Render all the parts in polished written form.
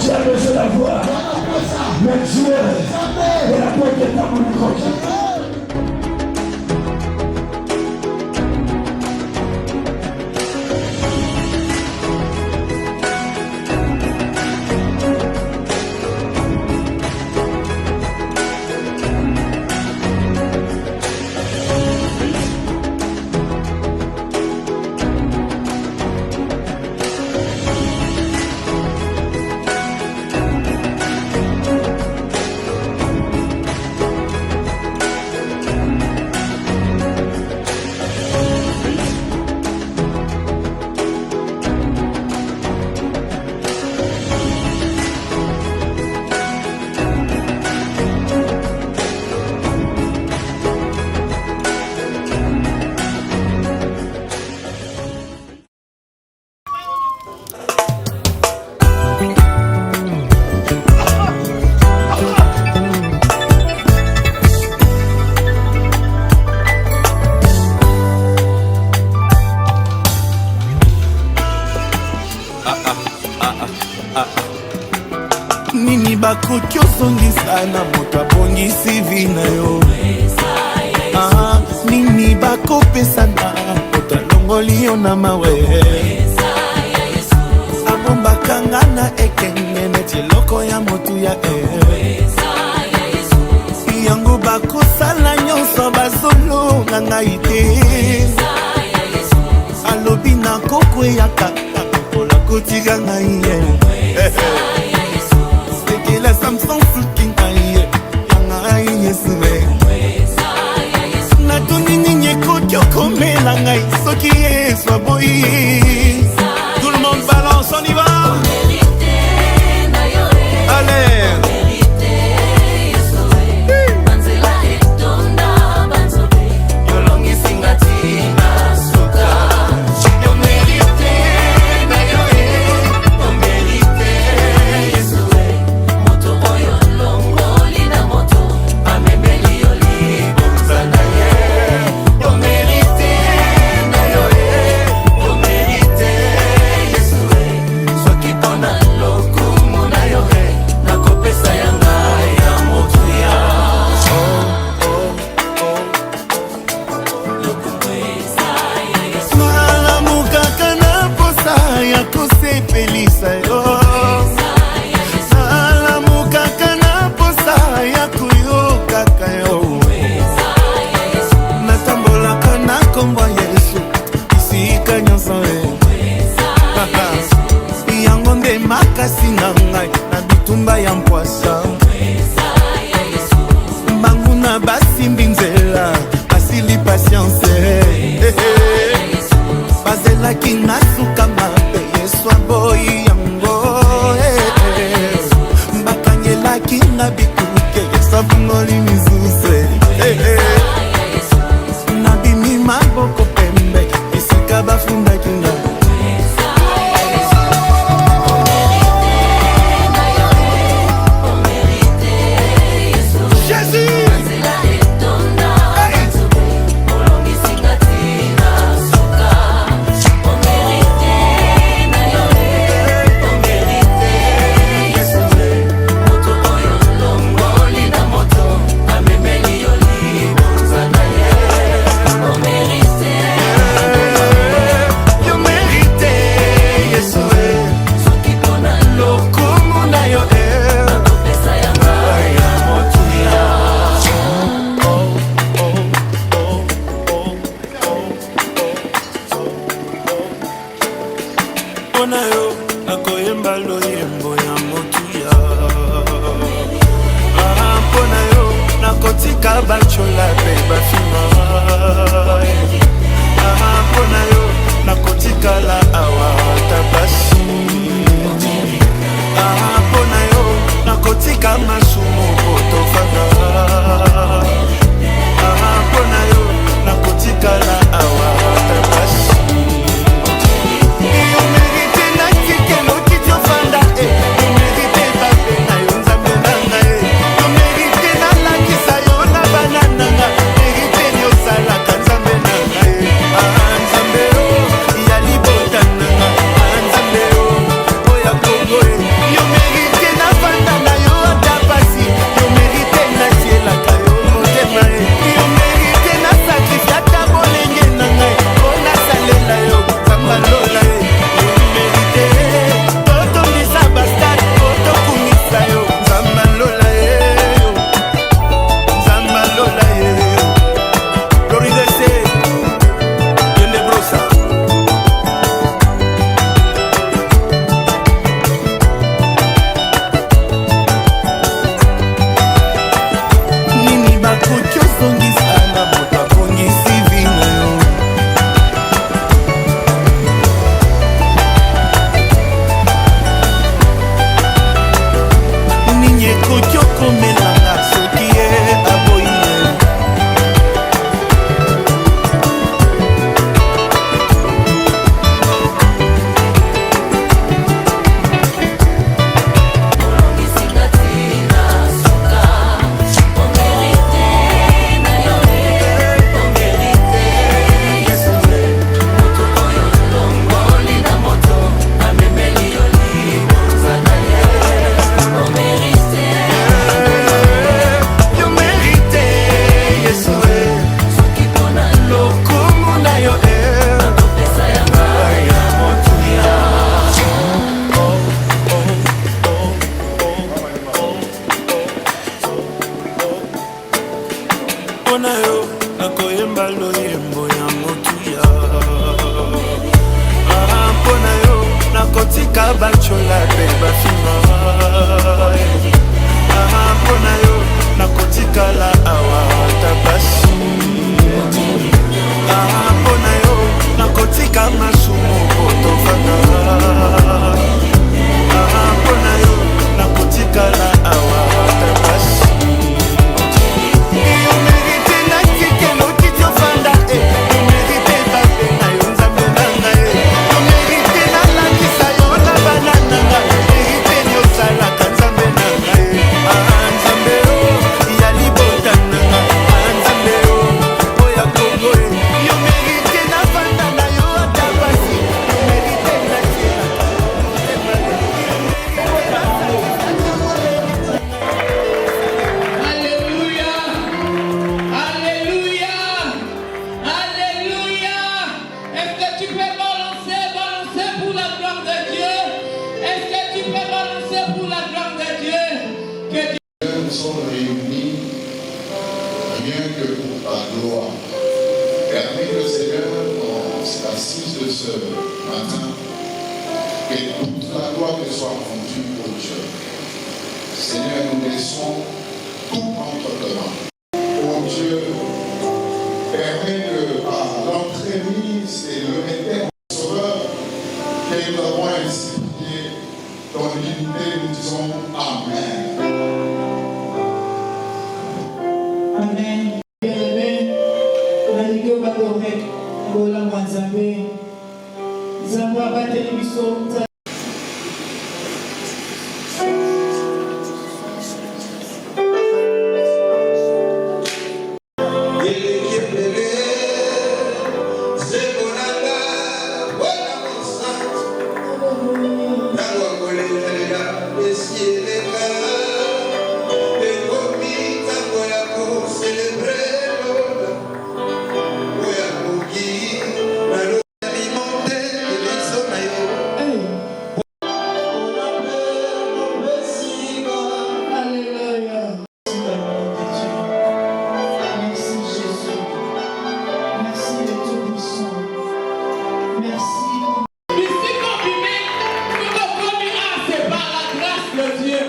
Tu as besoin d'avoir. Mais Dieu est la porte de ta main. Nini bakoki osongisa na moto abongisi vi na yo. Nini bakopesa na moto alongoli yo na mawe. Abombakanga na ekenge neti eloko ya motu ya yango bakosala nyonso bazolonga ngai te. Alobi na kokweyaka kokola kotika ngai ye. Let some song fucking aye, aye yesuwe. Na tuni ninye kokyo kome la ngai, soki yeswa boy. Tout le monde balance, on y va. Allez. Makasi na ngai na bitumba ya mpwasa mbanguna basimbi nzela asili patience bazelaki na suka mabe yesu aboyi yango bakangelaki na bikuke yesu abungoli mizuse nabimi maboko pembe esika bafundaki nga. bachola pe bafima mpona yo nakotikala awa tabasi mpona yo nakotika masumu kotovanga mpona yo nakotikala awa tabasi yo merite nakike nokiti ofanda yo merite babe na yo nzambe na ngai yo merite nalakisa yo na banananga merite nyosalaka nzambe na ngai nzambe o ya libota nanga nzambe o oya kongo yo merite nafanda na yo ata basi yo merite sont réunis rien que pour ta gloire. Permets le Seigneur dans l'assise de ce matin que toute la gloire te soit rendue au Dieu. Seigneur, nous laissons tout entre tes mains. Oh Dieu, permets que par l'entremise et le réterne sauveur que nous avons ainsi prié dans l'unité, nous disons Amen. Amen. Bien-aimé, nalingi badore bolangwa nzambe nzambe abateli biso Dieu.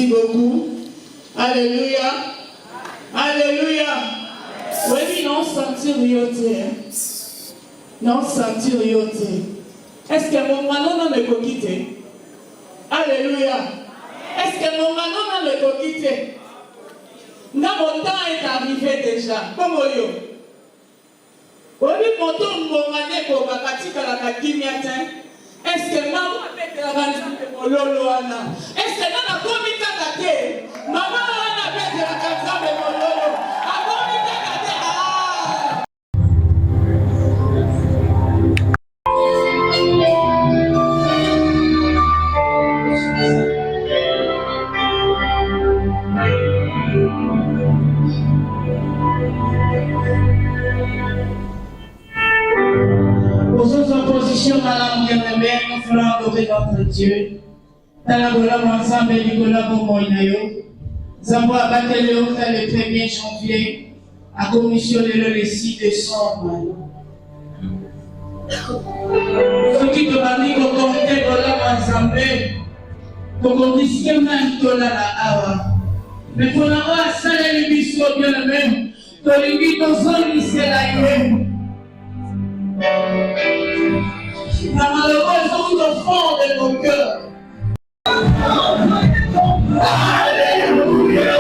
Merci beaucoup. Alléluia. Alléluia. Oui, non, sentir yoté. Non, sentir yoté. Est-ce que mon manon ne peut quitter? Alléluia. Est-ce que mon manon ne peut quitter? Non, mon temps est arrivé déjà. Comme yo. Oui, mon temps, mon mané, pour ma pratique à la kakimiatin. Est-ce que maman a fait la vanne de mon lolo ana? Est-ce que maman a commis ta kate? Maman a fait la canzone de mon lolo. A commis ta kate? Ah! Posons en position dans la bien-aimée, nous voulons adorer notre Dieu. Dans la bonne ensemble, Nicolas Bomoinayo. Zambo a battu le 1er janvier, a commissionné le 6 décembre. Ce qui te va dire au comité de la ensemble, pour qu'on dise que Nicolas la awa. Mais pour l'avoir, ça les bisous bien-aimé, que les bisous sont lycées là-même. La malheureuse est au fond de nos cœurs. Alléluia.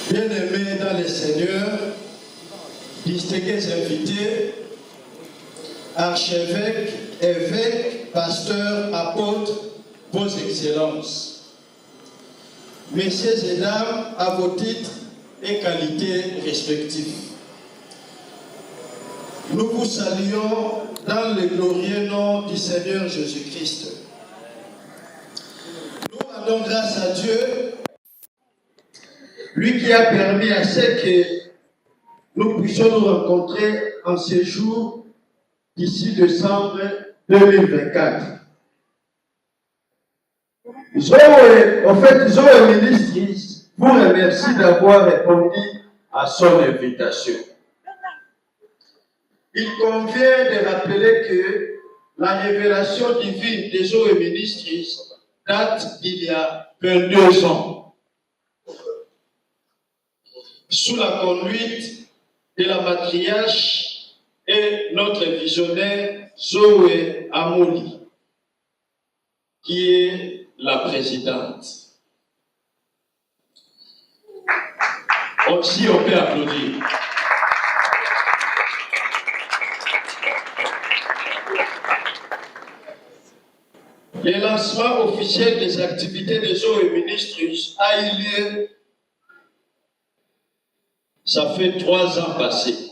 Bien-aimés dans le Seigneur, distingués invités, archevêques, évêques, pasteurs, apôtres, vos excellences, messieurs et dames, à vos titres et qualités respectifs. Nous vous saluons dans le glorieux nom du Seigneur Jésus-Christ. Nous rendons grâce à Dieu, lui qui a permis à ce que nous puissions nous rencontrer en ce jour d'ici décembre 2024. Zoé ministre vous remercie d'avoir répondu à son invitation. Il convient de rappeler que la révélation divine des Zoé ministres date d'il y a 22 ans. Sous la conduite de la matriarche et notre visionnaire Zoé Amouli, qui est la présidente. Aussi, on peut applaudir. Le lancement officiel des activités des eaux et ministres a eu lieu. Ça fait 3 ans passés.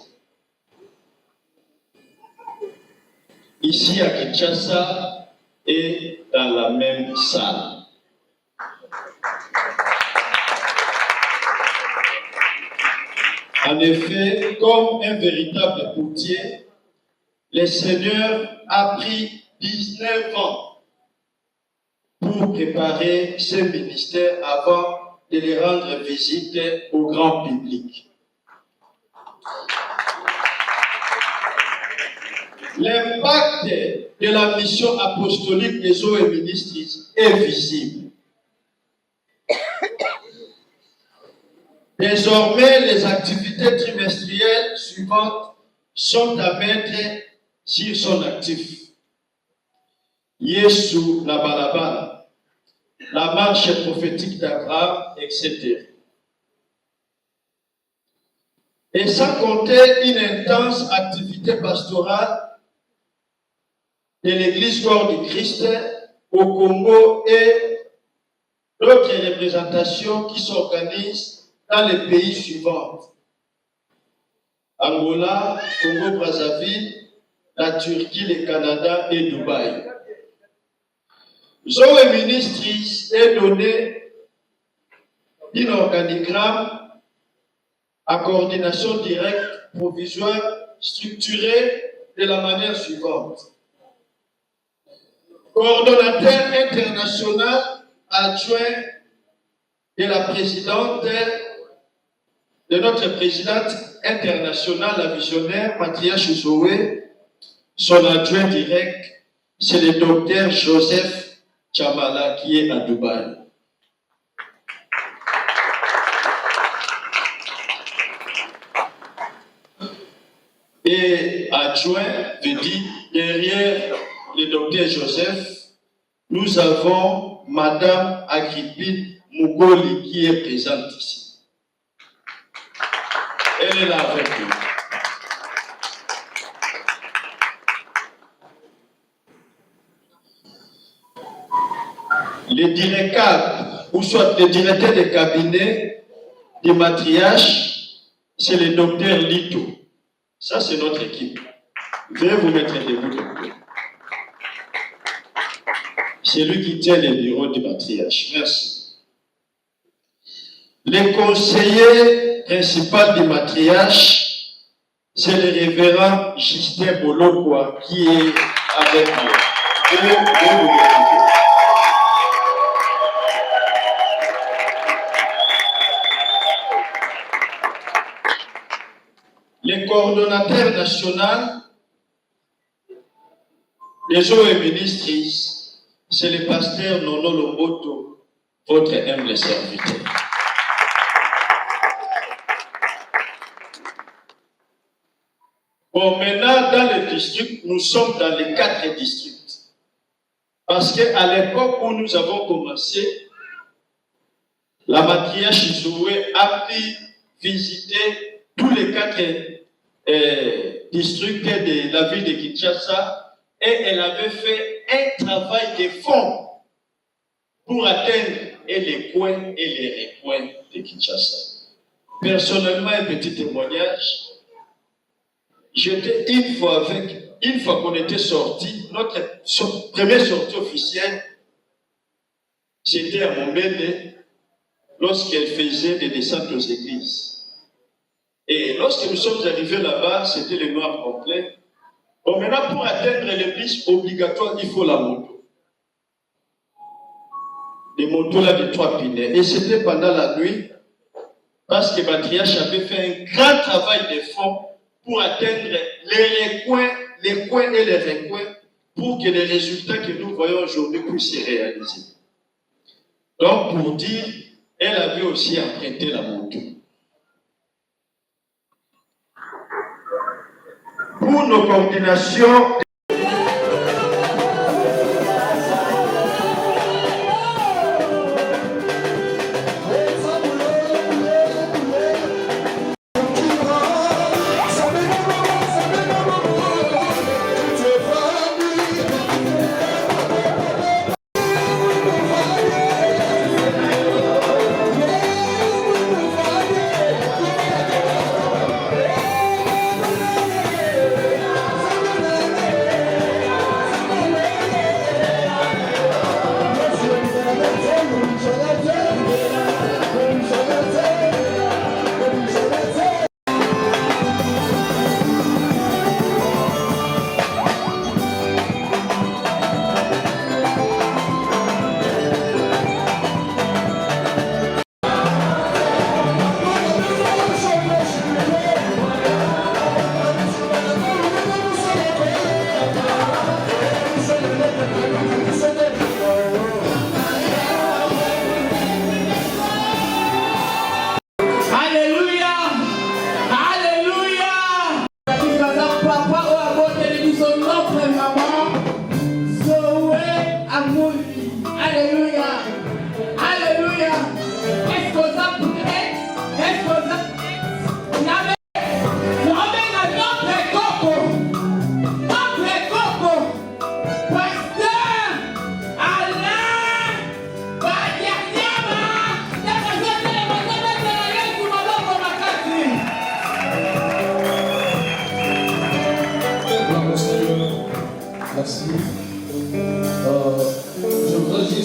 Ici à Kinshasa et dans la même salle. En effet, comme un véritable courtier, le Seigneur a pris 19 ans pour préparer ce ministère avant de les rendre visite au grand public. L'impact de la mission apostolique des eaux et ministres est visible. Désormais, les activités trimestrielles suivantes sont à mettre sur son actif. Yesu na balabala, la marche prophétique d'Abraham, etc. Et sans compter une intense activité pastorale de l'Église Corps du Christ au Congo et d'autres représentations qui s'organisent dans les pays suivants: Angola, Congo-Brazzaville, la Turquie, le Canada et Dubaï. Zoé Ministries est donné un organigramme à coordination directe, provisoire, structurée de la manière suivante. Coordonnateur international adjoint de la présidente, de notre présidente internationale, la visionnaire Patriarche Zoé. Son adjoint direct, c'est le docteur Joseph Chamala qui est à Dubaï. Et adjoint veut dire derrière le docteur Joseph, nous avons Madame Agrippine Mugoli qui est présente ici. Elle est là avec nous. Les directeurs, ou soit les directeurs de cabinet des matriarches, c'est le docteur Lito. Ça, c'est notre équipe. Veuillez vous mettre debout. C'est lui qui tient le bureau du matriarche. Merci. Le conseiller principal du matriarche, c'est le révérend Justin Bolokwa qui est avec nous. Veuillez vous mettre. Le coordonnateur national des eaux et ministres, c'est le pasteur Nono Lomboto, votre humble serviteur. Bon, maintenant, dans le district, nous sommes dans les 4 districts. Parce qu'à l'époque où nous avons commencé, la matriarche Zoé a pu visiter tous les 4 districts de la ville de Kinshasa et elle avait fait un travail de fond pour atteindre les coins et les recoins de Kinshasa. Personnellement, un petit témoignage. J'étais une fois qu'on était sorti, notre première sortie officielle, c'était à Mombele, lorsqu'elle faisait des descentes aux églises. Et lorsque nous sommes arrivés là-bas, c'était le noir complet. Bon, maintenant, pour atteindre l'église obligatoire, il faut la moto. Les motos là de 3 pinets. Et c'était pendant la nuit, parce que Matriarche avait fait un grand travail de fond pour atteindre les coins et les recoins pour que les résultats que nous voyons aujourd'hui puissent se réaliser. Donc, pour dire, elle avait aussi emprunté la moto. Pour nos coordinations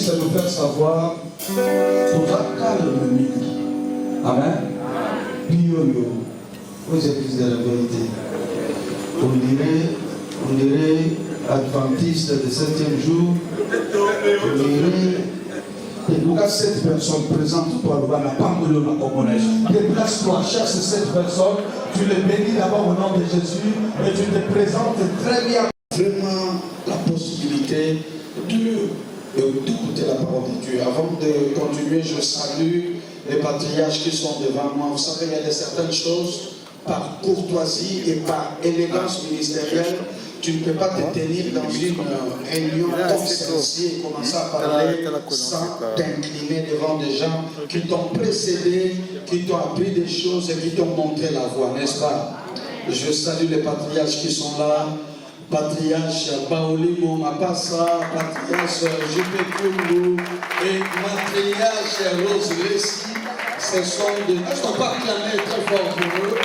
aujourd'hui, c'est nous faire savoir tout ça calme. Amen. Bio, aux églises de la vérité. On dirait adventiste de 7e jour. On dirait. Depuis 7 personnes présentes, toi, n'a pas voulu la communauté. Déplace-toi, cherche cette personne, tu les bénis d'abord au nom de Jésus et tu te présentes très bien. Vraiment la possibilité d'écouter la parole de Dieu. Avant de continuer, je salue les patriarches qui sont devant moi. Vous savez, il y a certaines choses par courtoisie et par élégance ministérielle. Tu ne peux pas te tenir dans une réunion comme celle-ci et commencer à parler sans t'incliner devant des gens qui t'ont précédé, qui t'ont appris des choses et qui t'ont montré la voie, n'est-ce pas? Je salue les patriarches qui sont là. Patriarche Baolimo Mapassa, patriarche Juppé Kundu et matriarche Rose Lessi. Ce sont des... Je ne peux pas clamer très fort pour eux.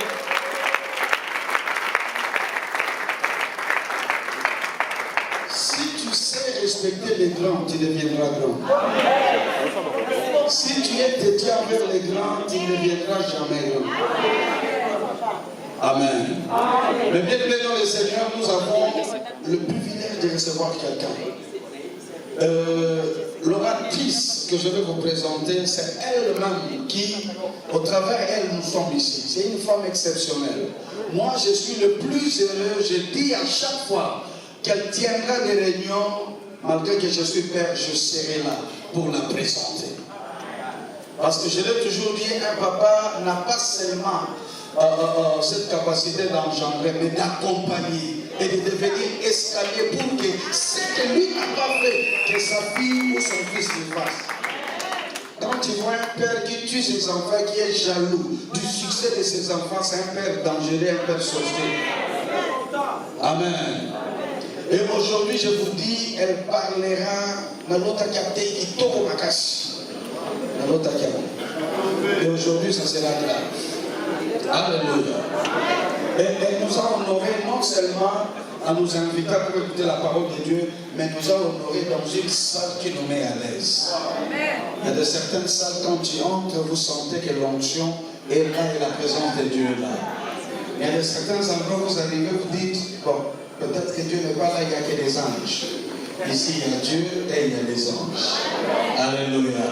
Respecter les grands, tu deviendras grand. Si tu es dédié envers les grands, tu ne deviendras jamais grand. Amen. Mais bien aimé dans le Seigneur, nous avons le privilège de recevoir quelqu'un. L'oratrice que je vais vous présenter, c'est elle-même qui, au travers elle, nous sommes ici. C'est une femme exceptionnelle. Moi, je suis le plus heureux, je dis à chaque fois qu'elle tiendra des réunions. Malgré que je suis père, je serai là pour la présenter. Parce que je l'ai toujours dit, un papa n'a pas seulement cette capacité d'engendrer, mais d'accompagner et de devenir escalier pour que ce que lui n'a pas fait, que sa fille ou son fils le fasse. Quand tu vois un père qui tue ses enfants, qui est jaloux du succès de ses enfants, c'est un père dangereux, un père sorcier. Amen. Et aujourd'hui, je vous dis, elle parlera et aujourd'hui, ça sera grave. Alléluia. Et elle nous a honoré non seulement à nous inviter pour écouter la parole de Dieu, mais nous a honoré dans une salle qui nous met à l'aise. Il y a de certaines salles, quand tu entres, vous sentez que l'onction est là et la présence de Dieu est là. Il y a de certains endroits où vous arrivez, vous dites, bon, peut-être que Dieu n'est pas là, il n'y a que des anges. Ici, il y a Dieu et il y a des anges. Alléluia.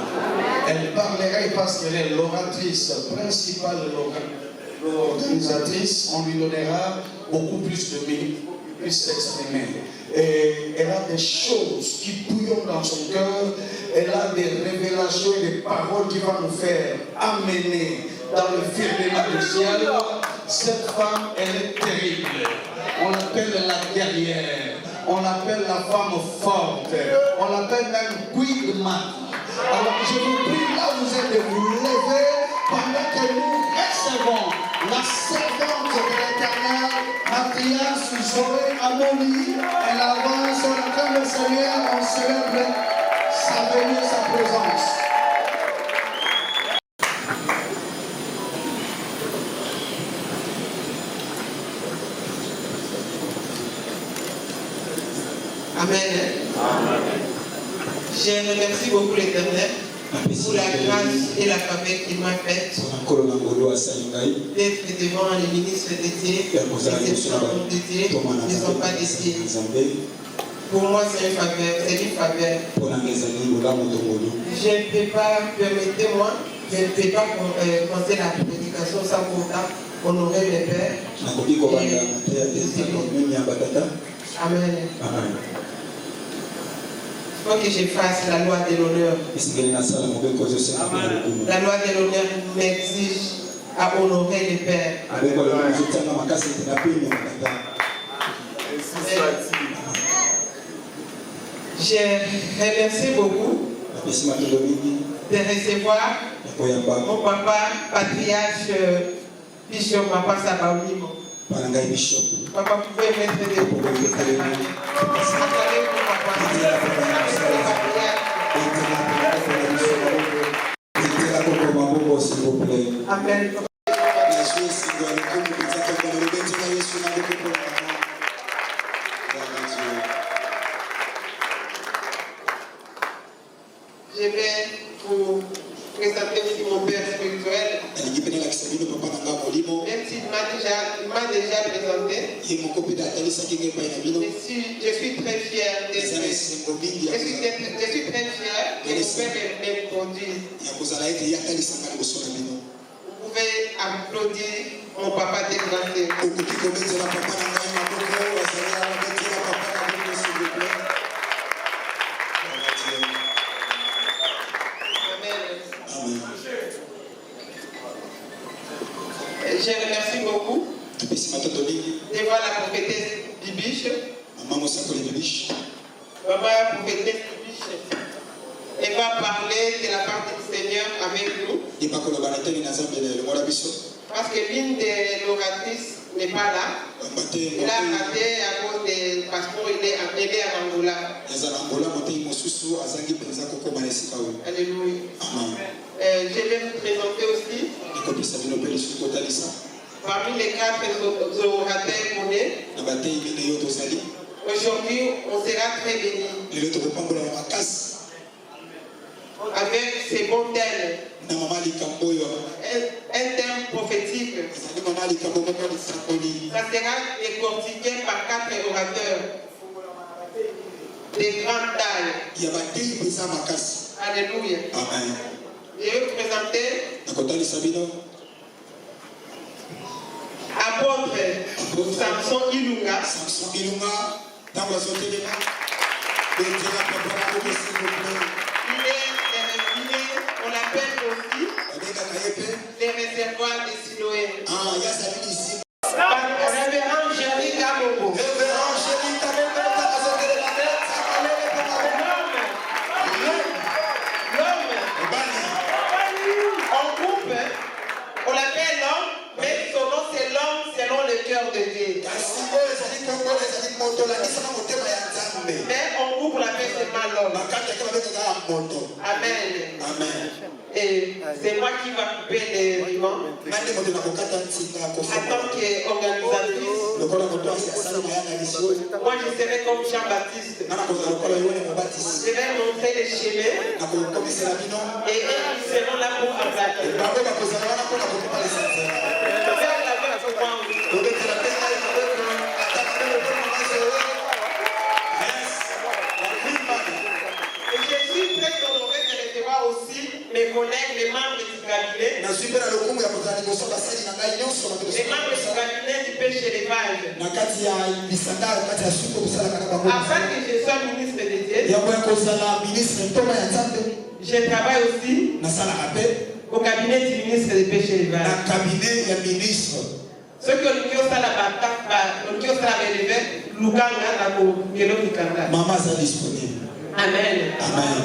Elle parlerait parce qu'elle est l'oratrice principale, l'organisatrice. On lui donnera beaucoup plus de minutes pour qu'il puisse s'exprimer. Et elle a des choses qui bouillonnent dans son cœur. Elle a des révélations et des paroles qui vont nous faire amener dans le firmament du ciel. Cette femme, elle est terrible. On l'appelle la guerrière, on l'appelle la femme forte, on l'appelle même Queen Man. Alors je vous prie là où vous êtes de vous lever pendant que nous recevons la servante de l'Éternel, matriarche Zoé Amoni. Elle avance, on acclame le Seigneur, on célèbre sa venue, sa présence. Amen. Je remercie beaucoup l'Éternel pour la grâce et la faveur qu'il m'a faite d'être devant les ministres dédiés, les hommes dédiés, ne sont pas dédiés. Pour moi, c'est une faveur, Je ne peux pas, permettez-moi, je ne peux pas commencer la prédication sans pourtant honorer mes pères. Amen. Il faut que je fasse la loi de l'honneur. La loi de l'honneur m'exige à honorer les pères. Je remercie beaucoup de recevoir mon papa, patriarche, bishop, papa Sabaoulimo. Papa, vous pouvez mettre des mots. Amen. Je vais vous présenter aussi mon père spirituel. Même s'il m'a déjà présenté. Mais si je suis très fier d'être. Je suis très fier que mon père m'introduise. Vous pouvez applaudir mon papa des grands. Je remercie beaucoup de voir la prophétesse Bibiche. Maman prophétesse Bibiche. Elle va parler de la part du Seigneur avec nous. Parce que l'une des oratrices n'est pas là. Elle a raté à cause des passeports, il est en Angola. Alléluia. Je vais vous présenter aussi. Parmi les 4 orateurs qu'on est, aujourd'hui on sera très bénis avec ces bons thèmes. Un thème prophétique. Ça sera décortiqué par 4 orateurs de grande taille. Alléluia. Amen. Je vais vous présenter apôtre Samson Ilunga. On l'appelle aussi les réservoirs de Siloé. Révérend Jérémy Kabobo. On l'appelle l'homme, mais son nom c'est l'homme selon le cœur de Dieu. Mais on coupe l'appelle seulement l'homme. Amen. Et c'est moi qui va couper les vivants. En tant qu'organisatrice, moi je serai comme Jean-Baptiste. Je vais montrer les chemins et eux ils seront là pour attaquer. Et je suis très honoré de recevoir aussi mes collègues, les membres du cabinet. Les membres du cabinet du péché élevage. Afin que je sois ministre de Dieu, je travaille aussi au cabinet du ministre de péché élevage. Ceux qui ont dit ça la maman est disponible. Amen. Amen.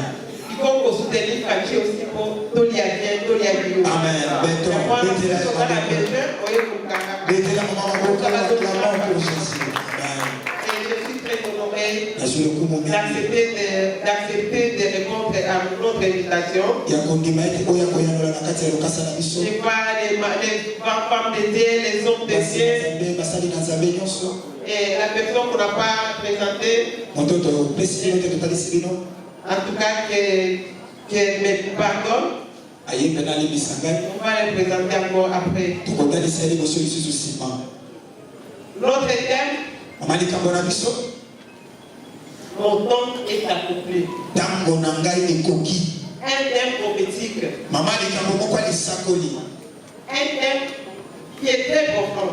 Il faut qu'on soutenir Franchi aussi pour Tolia bien, Tolia bio. Amen. Et je suis très honoré d'accepter de répondre à notre invitation. Je vois les femmes de Dieu, les hommes de Dieu. Et la personne qu'on n'a pas présentée, en tout cas, qu'elle me pardonne. On va les présenter encore après. L'autre thème, mon temps est accompli. Un thème prophétique. Un thème qui est très profond.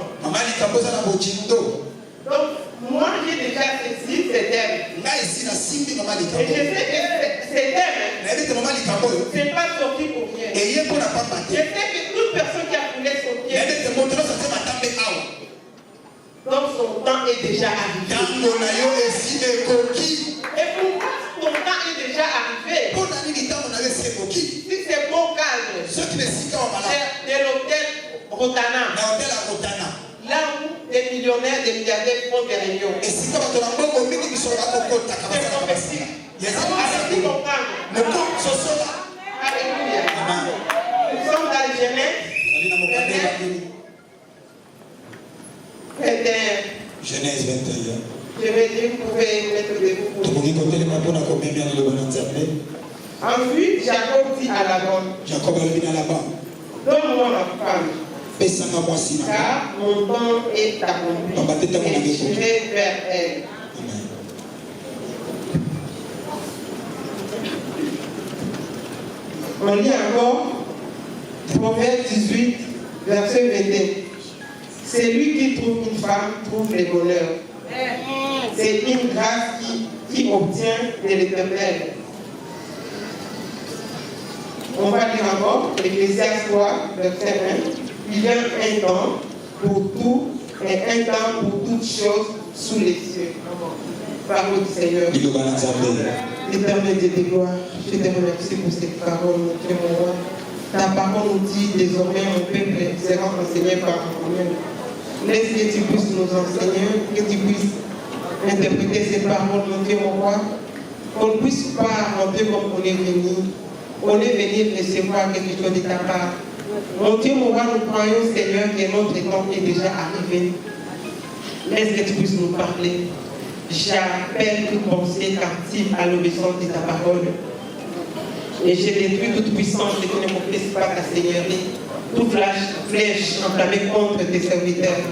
Donc, moi j'ai déjà saisi ces thèmes. Et je sais que ces thèmes, ce n'est pas sorti pour rien. Je sais que toute personne qui a foulé son pied, donc son temps est déjà arrivé. Et pourquoi ton temps est déjà arrivé? Si c'est bon calme, c'est de l'hôtel Rotana. Là où des millionnaires, des milliardaires font des réunions. C'est prophétique. Alléluia. Nous sommes dans les Genèse. Genèse 21. Je vais dire, vous pouvez mettre debout. Ensuite, Jacob dit à Laban, donne-moi ma femme, car mon temps est accompli, et j'irai vers elle. On lit encore Proverbe 18, verset 21. C'est lui qui trouve une femme, trouve le bonheur. C'est une grâce qui obtient de l'Éternel. On va lire encore Ecclésiaste 3, verset 1. Il y a un temps pour tout et un temps pour toutes choses sous les cieux. Parole du Seigneur. Éternel Dieu de gloire, je te remercie pour cette parole, mon Dieu, mon roi. Ta parole nous dit désormais, mon peuple sera enseigné par moi-même. Laisse que tu puisses nous enseigner, que tu puisses interpréter ces paroles, mon Dieu, mon roi. Qu'on ne puisse pas rentrer comme on est venu. On est venu recevoir quelque chose de ta part. Mon Dieu, mon roi, nous croyons, Seigneur, que notre temps est déjà arrivé. Laisse que tu puisses nous parler. J'appelle toute pensée captive à l'obéissance de ta parole. Et je détruis toute puissance qui ne m'oppresse pas ta seigneurie. Toute flèche enflammée contre tes serviteurs.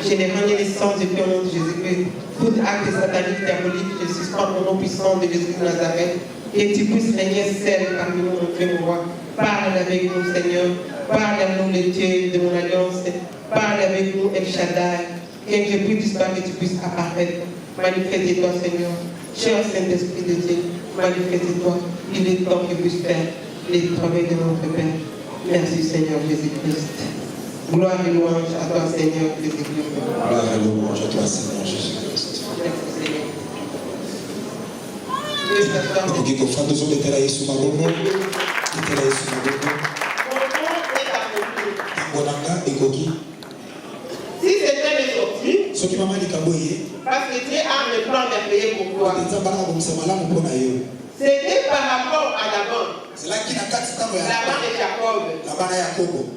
Je les rends naissance depuis le nom de Jésus-Christ. Tout acte satanique, diabolique, je suspends au nom puissant de Jésus de Nazareth. Et tu puisses régner seul parmi nous, mon Dieu, mon roi. Parle avec nous, Seigneur. Parle à nous, les dieux de mon alliance. Parle avec nous, El Shaddai. Que je puisse disparaître, que tu puisses apparaître. Manifeste-toi, Seigneur. Cher Saint-Esprit de Dieu, manifeste-toi. Il est temps que puisse faire les travaux de notre Père. Merci, Seigneur Jésus-Christ. Gloire et louange à toi, Seigneur Jésus-Christ. Gloire et louange à toi, Seigneur Jésus-Christ. Merci, Seigneur. Si c'était mes sorties, parce que Dieu a un plan merveilleux pour toi. C'était par rapport à Laban. Laban et Jacob.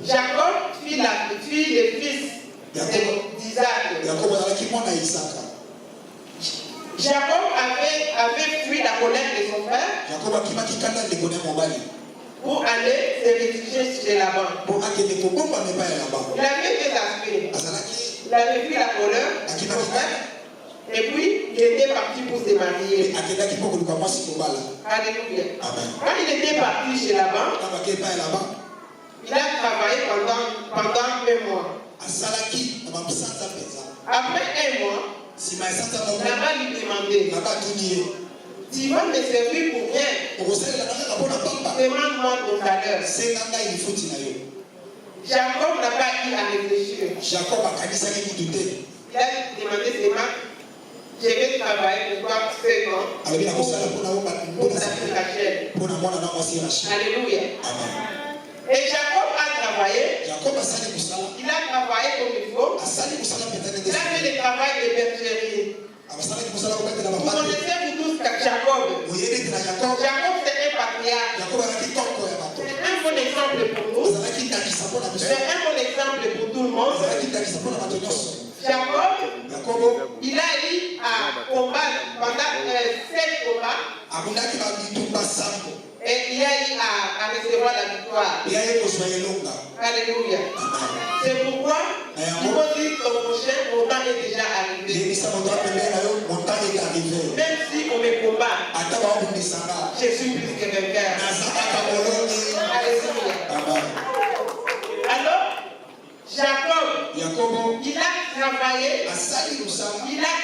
Jacob fit le fils d'Isaac. Jacob avait fui la colère de son frère pour aller se réfugier chez Laban. Il avait deux aspects. Il avait fui la colère de son frère. Et puis, il était parti pour se marier. Alléluia. Quand il était parti chez Laban, il a travaillé pendant 1 mois. Après 1 mois, Laban lui demandait, tu vas me servir pour rien. Demande-moi ton salaire. Jacob n'a pas eu à réfléchir. Il a demandé ses mains. Je vais travailler pour toi 5 ans pour ta fille Rachel. Alléluia. Et Jacob a travaillé. Il a travaillé comme il faut. Il a fait le travail de bergerie. Vous connaissez vous tous Jacob. Jacob c'est un patriarche. C'est un bon exemple pour nous. C'est un bon exemple pour tout le monde. Jacob, il a eu à combattre pendant 7 combats. Et il a eu à recevoir la victoire. Alléluia. C'est pourquoi il faut dire que ton prochain, mon temps est déjà arrivé. Même si on me combat, je suis plus que vainqueur. Alléluia. Alors, Jacob, il a travaillé jusqu'à ce qu'il a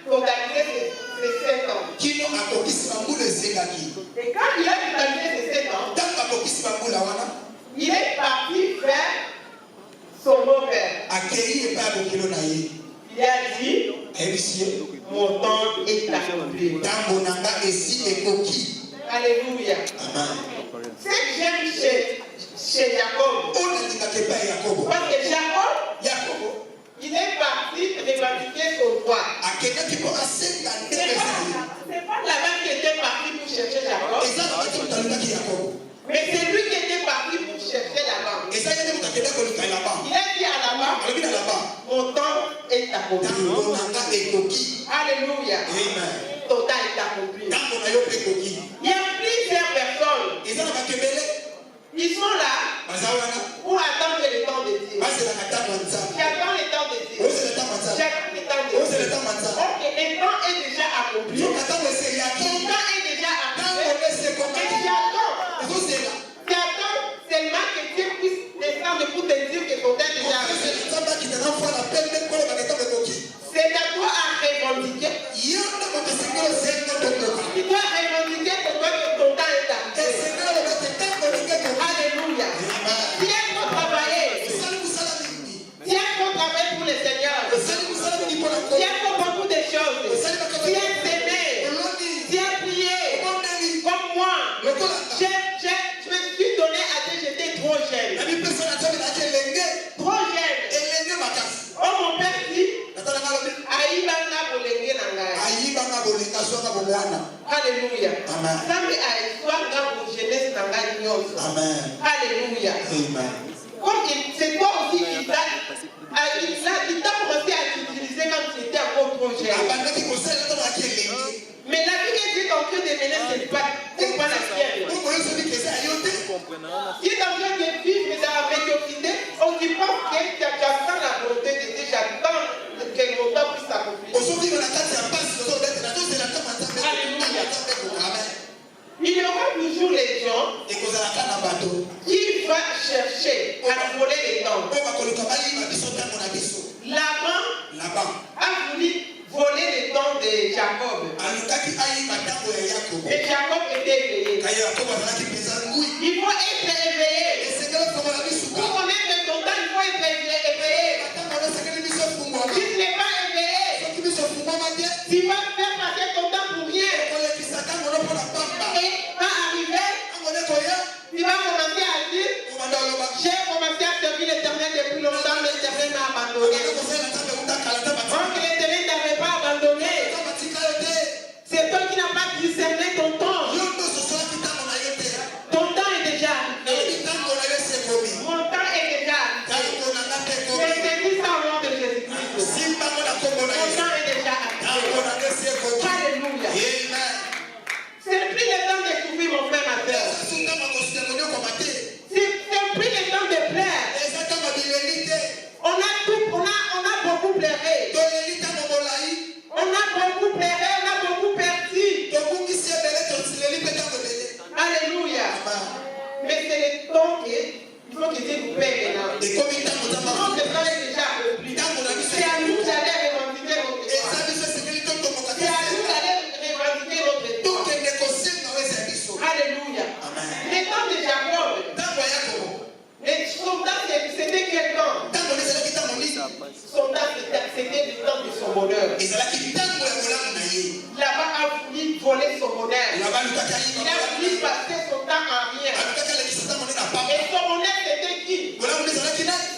totalisé ses 7 ans. Et quand il a totalisé ses 7 ans, il est parti vers son beau-père. Il a dit, mon temps est accompli. Alléluia. Ce que j'aime chez Jacob, parce que Jacob, il est parti revendiquer son droit. C'est pas Laban qui était parti pour chercher Jacob, mais c'est lui qui était parti pour chercher Laban. Il a dit à Laban, mon temps est accompli. Alléluia. ton temps est accompli. Il y a plusieurs personnes. Ils sont là pour attendre le temps de Dieu. J'attends le temps de Dieu. J'attends le temps de Dieu. Ok, le temps est déjà accompli. Ton temps est déjà accompli. Et j'attends seulement que Dieu puisse descendre pour te dire que ton temps est déjà accompli. C'est à toi à revendiquer. Tu dois revendiquer pour toi que ton temps est accompli. Alléluia. Viens pour travailler. Viens pour travailler pour le Seigneur. Viens pour beaucoup de choses. Viens t'aimer. Viens prier. Comme moi. Je me suis donné à Dieu, j'étais trop jeune. Trop jeune. Oh mon père dit, Aïbanga bolenge nangai. Alléluia. Zambi aïswa dans jeunesse nangai nyonso. Alléluia. Comme c'est toi aussi qui t'a commencé à t'utiliser quand tu étais encore trop jeune. Mais la vie que Dieu est en train de mener, ce n'est pas la sienne. Si tu es en train de vivre dans la médiocrité, on dit pas que tu attends la volonté de Dieu, j'attends que mon temps puisse s'accomplir. Alléluia. Il y aura toujours les gens qui vont chercher à voler les temps. Laban a voulu voler les temps de Jacob. Et Jacob était éveillé. Il faut être éveillé. Pour connaître ton temps, il faut être éveillé. Si tu n'es pas éveillé, tu vas faire passer ton temps pour rien. Et va arriver, tu vas commencer à dire, j'ai commencé à servir l'Éternel depuis longtemps, mais l'Éternel m'a abandonné. Donc l'Éternel n'avait pas abandonné. C'est toi qui n'as pas discerné ton temps. Ton temps est déjà arrivé. Mon temps est déjà arrivé. Je te dis ça au nom de Jésus-Christ. Mon temps est déjà arrivé. Alléluia. C'est plus le temps de souffrir, mon frère, ma soeur. C'est plus le temps de plaire. On a beaucoup pleuré. On a beaucoup pleuré, on a beaucoup perdu. Alléluia. Mais c'est le temps qu'il faut que Dieu nous paie maintenant. Donc le temps est déjà accompli. C'est à nous d'aller revendiquer notre droit. C'est à nous d'aller revendiquer notre droit. Alléluia. Le temps de Jacob. Son temps c'était quel temps? Son temps c'était le temps de son bonheur. Là-bas a voulu voler son bonheur. Il a voulu passer son temps en rien. Et son bonheur c'était qui?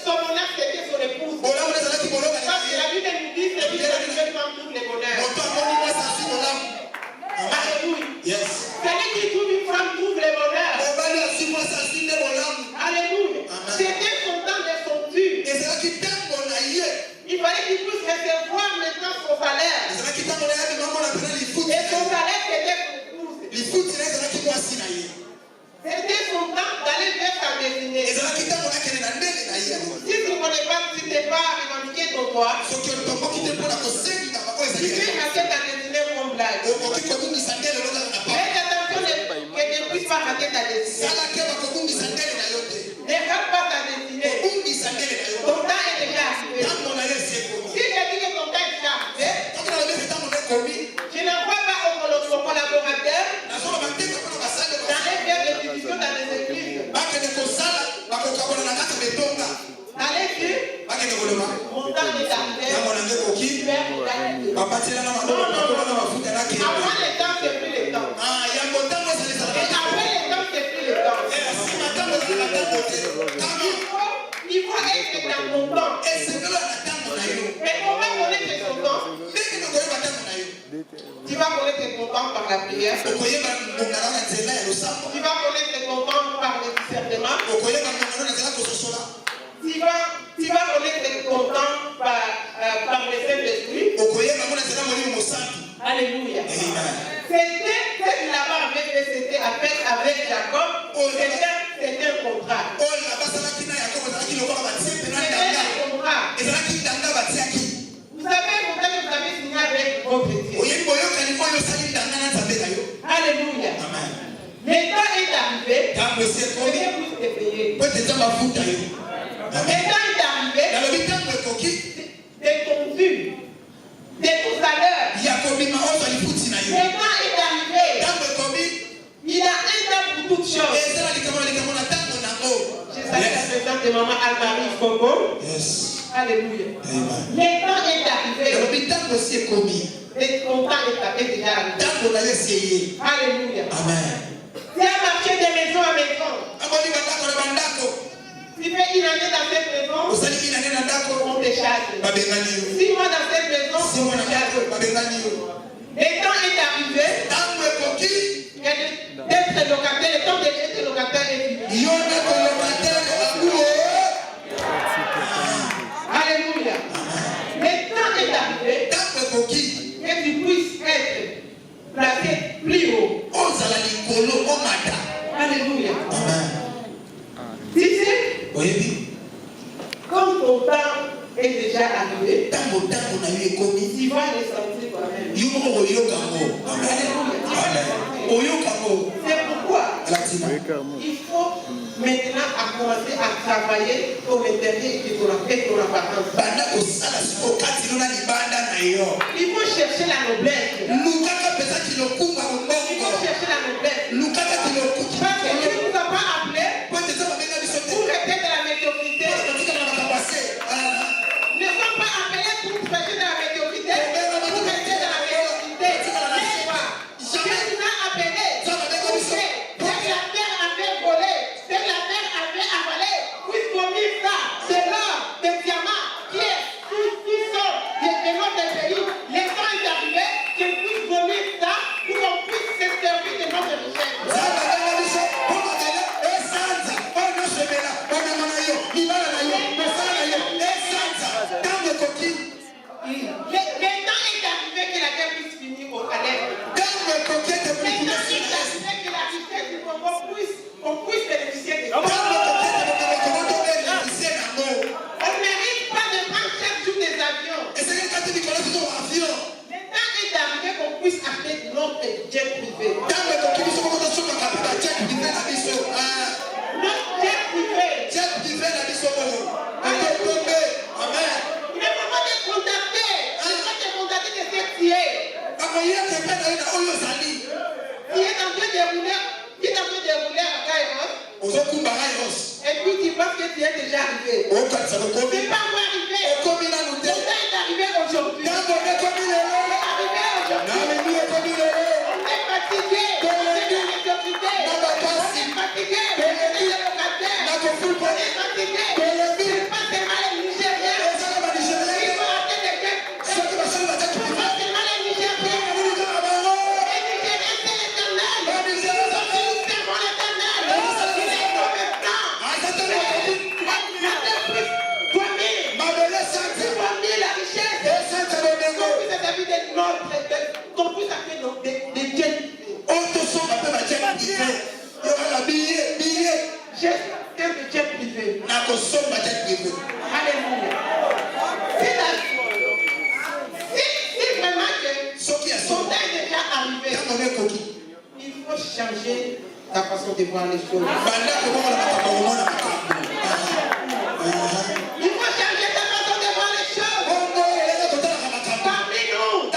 Son bonheur c'était son épouse. Parce que la Bible nous dit c'est lui qui veut prendre tous les bonheurs. Alléluia. C'est lui qui trouve une femme trouve les bonheurs. Alléluia. C'était son temps de son Dieu. Il fallait qu'il puisse recevoir maintenant son salaire. Et son salaire c'était son épouse. C'était son temps d'aller vers sa destinée. Si tu ne connais pas, si tu n'es pas revendiqué ton droit, tu peux rater ta destinée comme blague. Fais attention que tu ne puisses pas rater ta destinée. Ne rate pas ta destinée. Ton temps est déjà arrivé. Si je dis que ton temps est déjà arrivé, je n'envoie pas aux collaborateurs dans les biens de division dans les églises. Allez dire, mon temps est arrivé. Avant le temps, c'est plus le temps. Et après le temps, c'est plus le temps. Il faut être dans ton temps. Mais comment connaître ton temps? Tu vas connaître ton temps par la prière. Tu vas connaître ton temps par le discernement. Tu vas connaître ton temps par le Saint-Esprit. Alléluia. C'était ce qu'il avait fait, c'était avec Jacob. C'était un contrat. C'était un contrat. Vous savez pourquoi vous avez signé avec votre Dieu. Alléluia. Le temps est arrivé. C'était plus que payé. Le temps est arrivé. De ton but. De tout à l'heure. Le temps est arrivé. Il a un temps pour toutes choses. Je salue la présence de maman Almarie Fogo. Yes. Alléluia. Amen. Le temps est arrivé. Le temps est déjà arrivé. Alléluia. Amen. Tu as marché de maison en maison. Tu fais une année dans cette maison, on te chasse. 6 mois dans cette maison, on te chasse. Le temps est arrivé d'être locataire. Le temps d'être locataire est fini. Alléluia. Le temps est arrivé que tu puisses être placé plus haut. Alléluia. Tu sais, comme ton temps est déjà arrivé, tu vas le sentir toi-même. C'est pourquoi il faut maintenant commencer à travailler pour l'éternité et pour la apparence. Il faut chercher la noblesse. Il faut chercher la noblesse. Parce que Dieu ne nous a pas appelés pour rester dans la médiocrité. Ne sommes pas appelés pour rester dans la médiocrité, pour rester dans la médiocrité. N'est-ce pas? Dieu nous a appelés pour que ce que la terre avait volé, ce que la terre avait avalé, puisse vomir ça, de l'or, des diamants, qui est tout ça de notre pays. Le temps est arrivé que puisse vomir ça pour qu'on puisse se servir de notre richesse. Le temps est arrivé que la terre puisse finir au Calais. Le temps est arrivé que la richesse du Congo on puisse bénéficier de ça. On ne mérite pas de prendre chaque jour des avions. Le temps est arrivé qu'on puisse acheter notre jet privé. Notre jet privé. Amen. Il est vraiment de contacter. Il est vraiment de contacter de ce qui est. Il est en train de rouler à Kairos. Et puis tu penses que tu es déjà arrivé. Tu n'es pas encore arrivé. Le temps est arrivé aujourd'hui. On est fatigué. On est médiocrité. On est fatigué. On est locataire. On est fatigué. C'est pas seulement les Nigériens. Il faut arrêter de dire. C'est pas seulement les Nigériens. Les Nigériens, c'est l'éternel. Nous servons l'éternel. Il est compétent. La richesse. Qu'on puisse appeler des jeunes. J'espère que Dieu privé. Alléluia. Si vraiment que son temps est déjà arrivé, il faut changer ta façon de voir les choses. Il faut changer ta façon de voir les choses. Parmi nous, il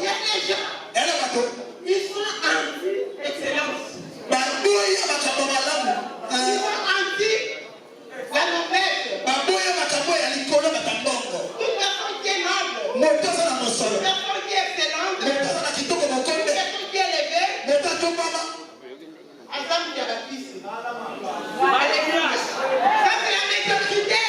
y a des gens, ils sont anti-excellence. Ils sont anti la noblesse. Toute personne qui est noble, toute personne qui est excellente, toute personne qui est élevée, ensemble il y a la fille. Alléluia. Ça c'est la médiocrité.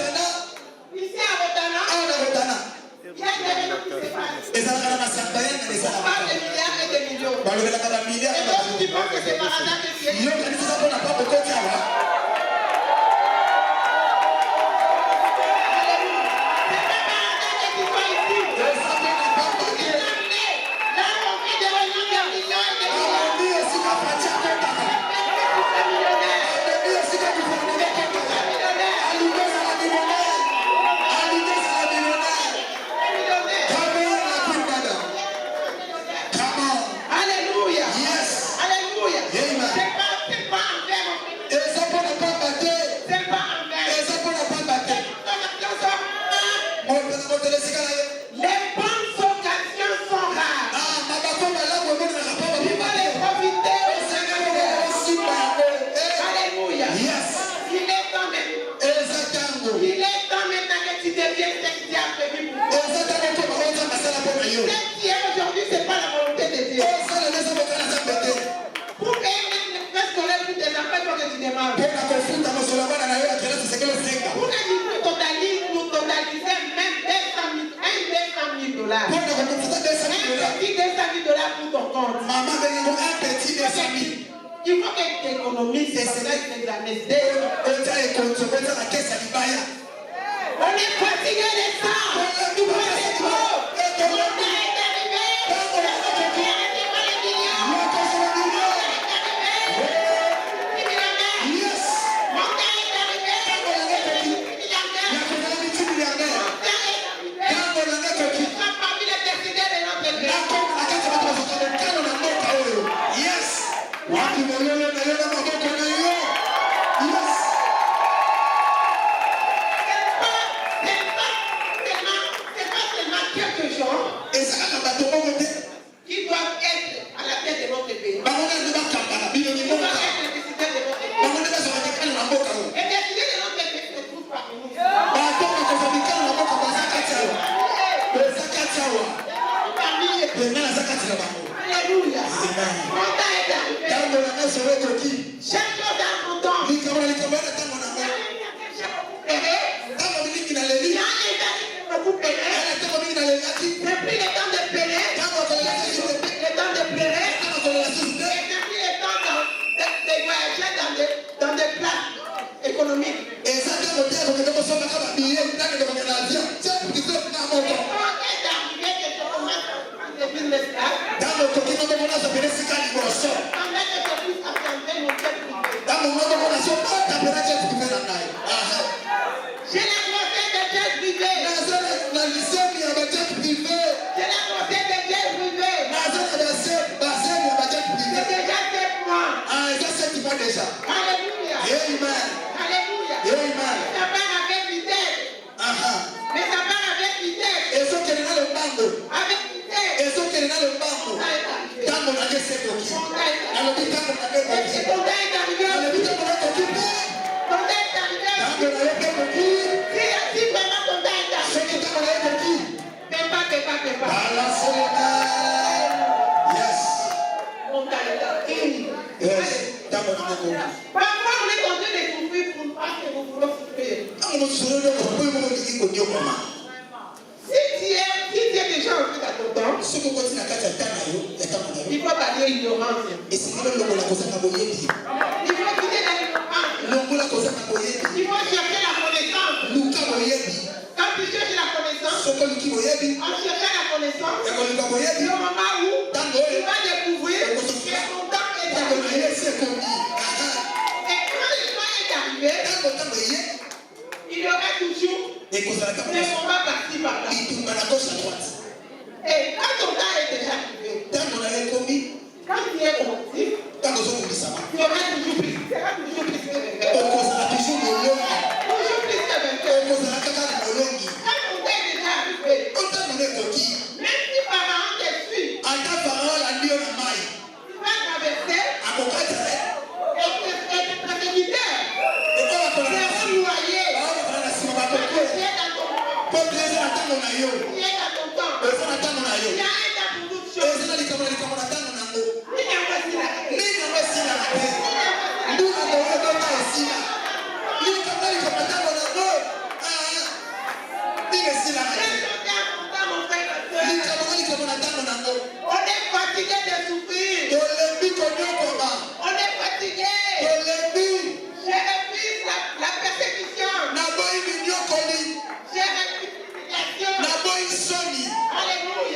Si hasard que tu es. Yo kanisa eza mpona papa okoti awa. Il faut que tu économises ces années. On est fatigué de ça. On est fatigué de souffrir. On est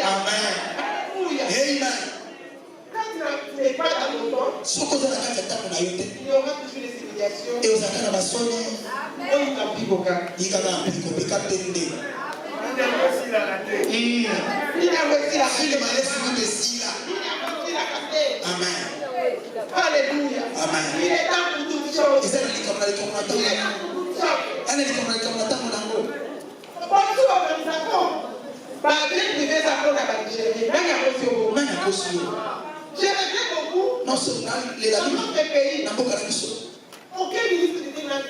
Amen. Alléluia. Amen. Quand tu n'es pas dans le temps, Ce que vous avez fait, il y aura toujours des humiliations. et vous avez la maçon, Oh, il t'a pris beaucoup. il y a un petit peu de tendé. Il a réussi la rater. Il a réussi la Il rater. m'a laissé vous ici là. Il a réussi la rater. Amen. Alléluia. Amen. Il est temps pour toutes choses. Et ça, il est comme la Il est temps pour toutes choses. Elle est comme la tambour. Bonjour, organisation. Bah, bien privé, ça prend la Algérie. Même à Kosovo. Même à Kosovo. Je regrette beaucoup. Non seulement les Dans amis, notre pays, n'a pas qu'à la mission. aucun ministre de l'État.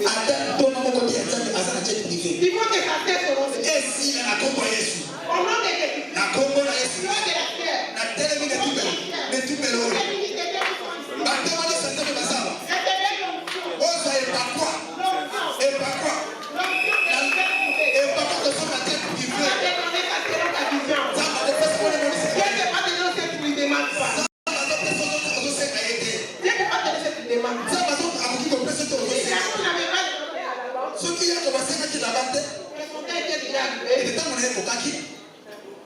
Attends, ton nom est bien, ça n'a pas été privé. Il faut que ça cesse au nom de Jésus. Et si la Congo est sous, Au nom de Jésus. la Congo est Au sous, nom de la terre. la télé est tout belle, mais tout belle. Les ministres de l'État sont ici. Bah, demandez ça, c'est pas ça. C'est de l'onction. Oh, ça est pas quoi? L'onction. Et pas quoi? L'onction de la terre privée. Et pas quoi de son la tête qui On veut. a demandé ça selon ta vision. Ça va de faire ce qu'on est venu Dieu ne peut pas te donner ce que tu lui demandes pas. Dieu ne peut pas te donner ce que tu demandes pas. Et là, on n'avait pas demandé à la Lord. Ce qui a commencé à la bande, Mais son temps était déjà et arrivé. le temps on est au kaki,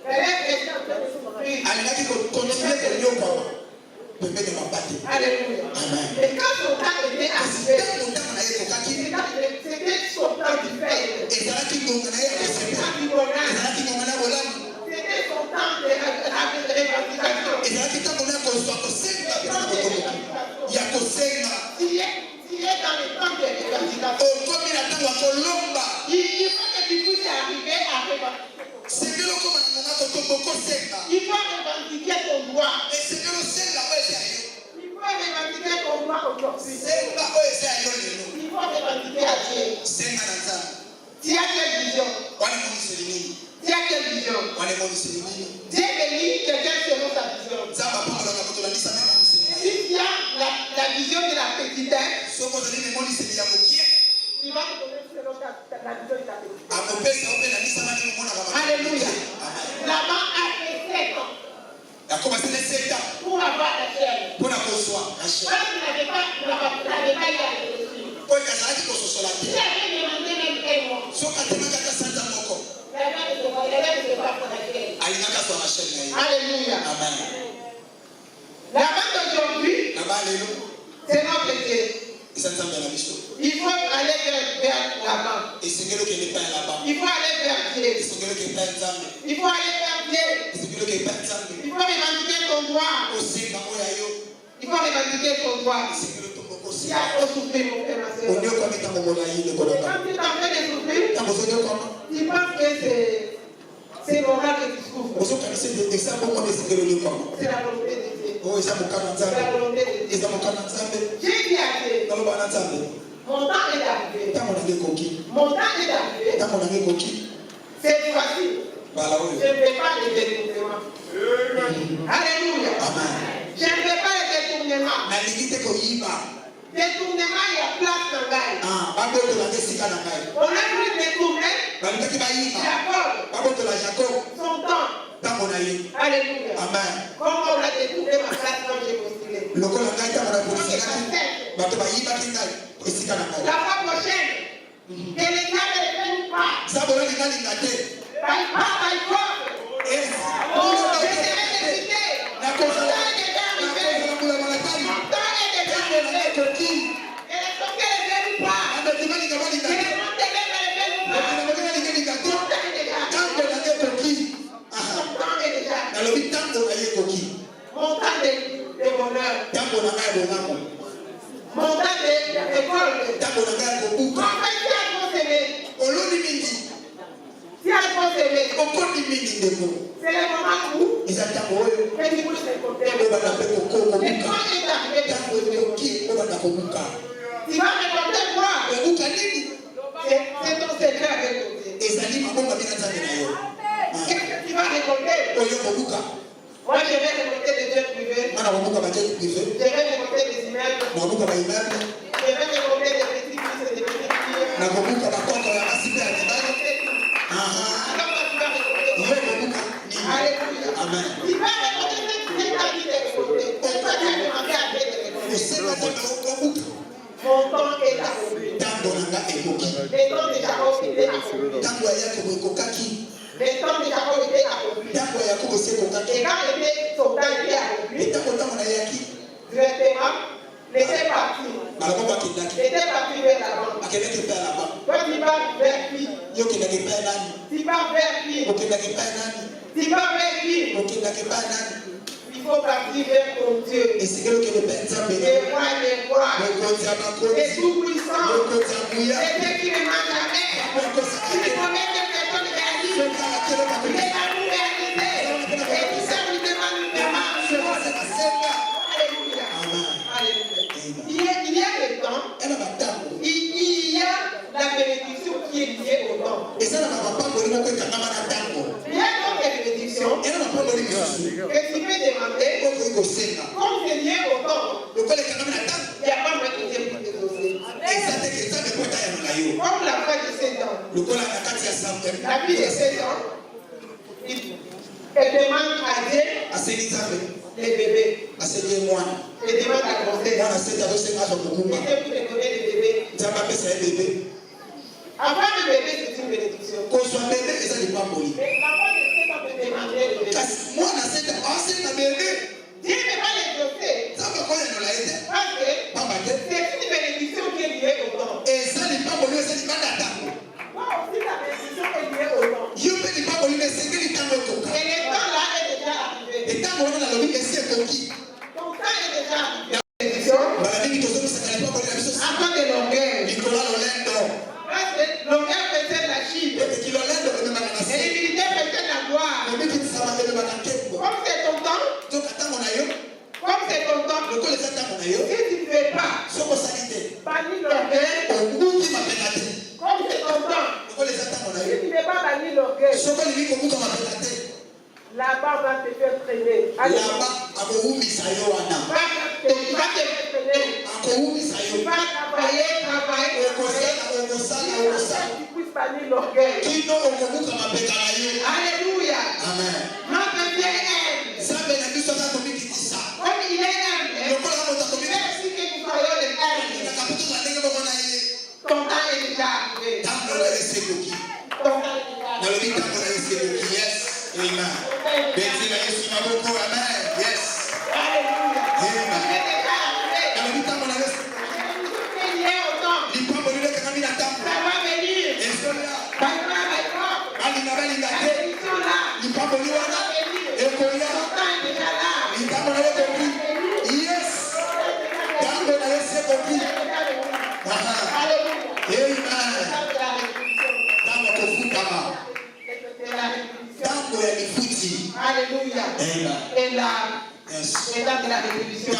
Elle est oui. elle a dit qu'on continuait de lier au power. Mais de ma partie. Alléluia. Amen. Et quand son temps était arrivé, C'était mon temps on a eu au kaki, c'était son temps du fait. et ça a dit qu'on a eu au C'était CP. son temps du bonheur. Et ça a dit qu'on a eu au lam. C'était son temps de revendication. Et ça a dit qu'on a eu au soir, au Senga, il y a au Senga. Tu es dans le temps de revendication. Au comme il attend à Colomba. Il faut que tu puisses arriver à revendiquer. C'est que le comme on a Kotombo Senga. Il faut revendiquer ton droit. Et c'est que le Senga, ouais, c'est à eux. Il faut revendiquer ton droit aujourd'hui. Senga, ouais, c'est à eux. Il faut revendiquer à Dieu. Senga, Nanza. Tu as quelle vision? Wale moni selimini. Tu as quelle vision? Wale moni selimini. Dieu bénit quelqu'un selon sa vision. Zamba panga la moto la lisa na moni selimini. Si tu as la vision de la petitesse, Soko zali moni selimini ya mokie. il va te donner selon la vision de la petitesse. Akopesa ope na lisa na mona la mama. Alléluia. Amen. Laban a fait 7 ans Akoma sele seta. pour avoir la chair. Pona kozwa na Quand shema. tu n'avais pas eu à réfléchir, Po kazalaki kososola tu te. avais demandé même un mois. Soka temaka ta sanza moko. La main ne se voit pas la chair. Alingaka so na shema ye. Alléluia. Amen. La main d'aujourd'hui, Na ba lelo. c'est notre Dieu. Isa nzambe na biso. Il faut aller vers l'avant. Esengelo ke ne pa la ba. Il faut aller vers Dieu. Esengelo ke pa nzambe. Il faut aller vers Dieu. Esengelo ke pa nzambe. Il faut revendiquer ton droit. Osenga oya yo. Il faut revendiquer ton droit. Esengelo to moko Tu si. as trop souffert, mon frère, ma soeur. Onyo kwa mitango mona yi le kolaka. Quand tu es en train de souffrir, Tango zonyo kwa ma. tu penses que c'est normal que tu souffres. ozokanisa eza bongo na esengelo likwama C'est la volonté de Dieu. oyo eza mokano C'est la nzambe volonté de Dieu. eza mokano nzambe J'ai dit à Dieu, naloba na nzambe mon temps est arrivé. ntango nange ekoki Mon temps est arrivé. ntango nange ekoki Cette fois-ci, bala je oyo ne fais pas de détournement. Alléluia. amen Je ne fais pas de détournement. nalingi te koyiba Détournement, il y a place dans l'ail. babotola nde esika na ngai On a voulu détourner balingaki bayiba Jacob, babotola jacob son temps. ntango na ye Alléluia. amen Comment on a détourné ma place quand j'ai postulé. lokola ngai ntango na Donc, polisikaki c'est bato bayibaki ngai esika na ngai la fois prochaine, que les gars ne viennent pas. sabola lingalinga te By power, by force. Oh, je serai décidé. Mon temps est déjà arrivé. Mon temps est déjà arrivé. Et les sorciers ne viennent pas. Et les mondes ne viennent pas. Mon temps est déjà arrivé. Mon temps est déjà arrivé. Mon temps de bonheur. Mon temps de récolte. Mon frère, si elle faut s'aimer, si elle faut s'aimer, c'est le moment où les bouches se comptent. Le temps est arrivé. Tu vas récolter quoi? C'est ton secret avec ton Dieu. Qu'est-ce que tu vas récolter? Moi, je vais récolter des jets privés. Je vais récolter des immeubles. Je vais récolter des petits fils et des petites filles. Alors, toi, tu vas récolter. Alléluia. Amen. Tu vas récolter ce que tu as dit de récolter. C'est toi qui as demandé à Dieu de récolter. Mon temps est accompli. Le temps de Jacob était accompli. Le temps de Jacob était accompli. Et quand les soldats étaient accomplis, directement, il était parti. Il était parti vers là-bas. Toi, tu vas vers qui? Tu vas vers qui? Tu vas vers qui? Il faut partir vers ton Dieu. Et moi, les rois, et tout puissant, et ceux qui ne mangent jamais. Si tu promets que personne ne réalise, il est là pour réaliser. Et tout ça, nous demande une demande. Alléluia. Alléluia. Il y a le temps, il y a la bénédiction qui est liée au temps. Il y a donc des bénédictions que tu peux demander, comme c'est lié au temps. Il n'y a pas de Dieu pour te donner. Comme la foi de 7 ans, la vie de 7 ans, elle demande à Dieu les bébés. Elle demande la grossesse. Dieu pour te donner les bébés. Avoir un bébé, c'est une bénédiction. Mais la foi de 7 ans peut demander le bébé. Dieu ne va les doter. Parce que c'est une bénédiction qui est liée au temps. Moi aussi, la bénédiction est liée au temps. Et le temps là est déjà arrivé. Ton temps est déjà arrivé. Bénédiction. Avant de l'orgueil. Parce que l'orgueil faisait la chine. Et l'humilité faisait la gloire. Comme c'est ton temps. Comme c'est ton temps. Si tu ne fais pas. Bannir l'orgueil. Comme c'est ton temps. Si tu ne fais pas bannir l'orgueil. Là-bas, on va te faire traîner. Tu vas te faire traîner. Tu vas travailler. Tu puisses bannir l'orgueil. Alléluia. Notre Dieu aime. Comme il est aimé, merci que nous soyons les aimes. Ton temps est déjà arrivé. Ton temps est déjà arrivé. Amen. Yes. Alléluia. Amen. Il est déjà arrivé. Nous sommes liés au temps. Ça va venir. La bénédiction là. Ça va venir. Ton temps est déjà là. Alléluia. Et là, et là de la révolution.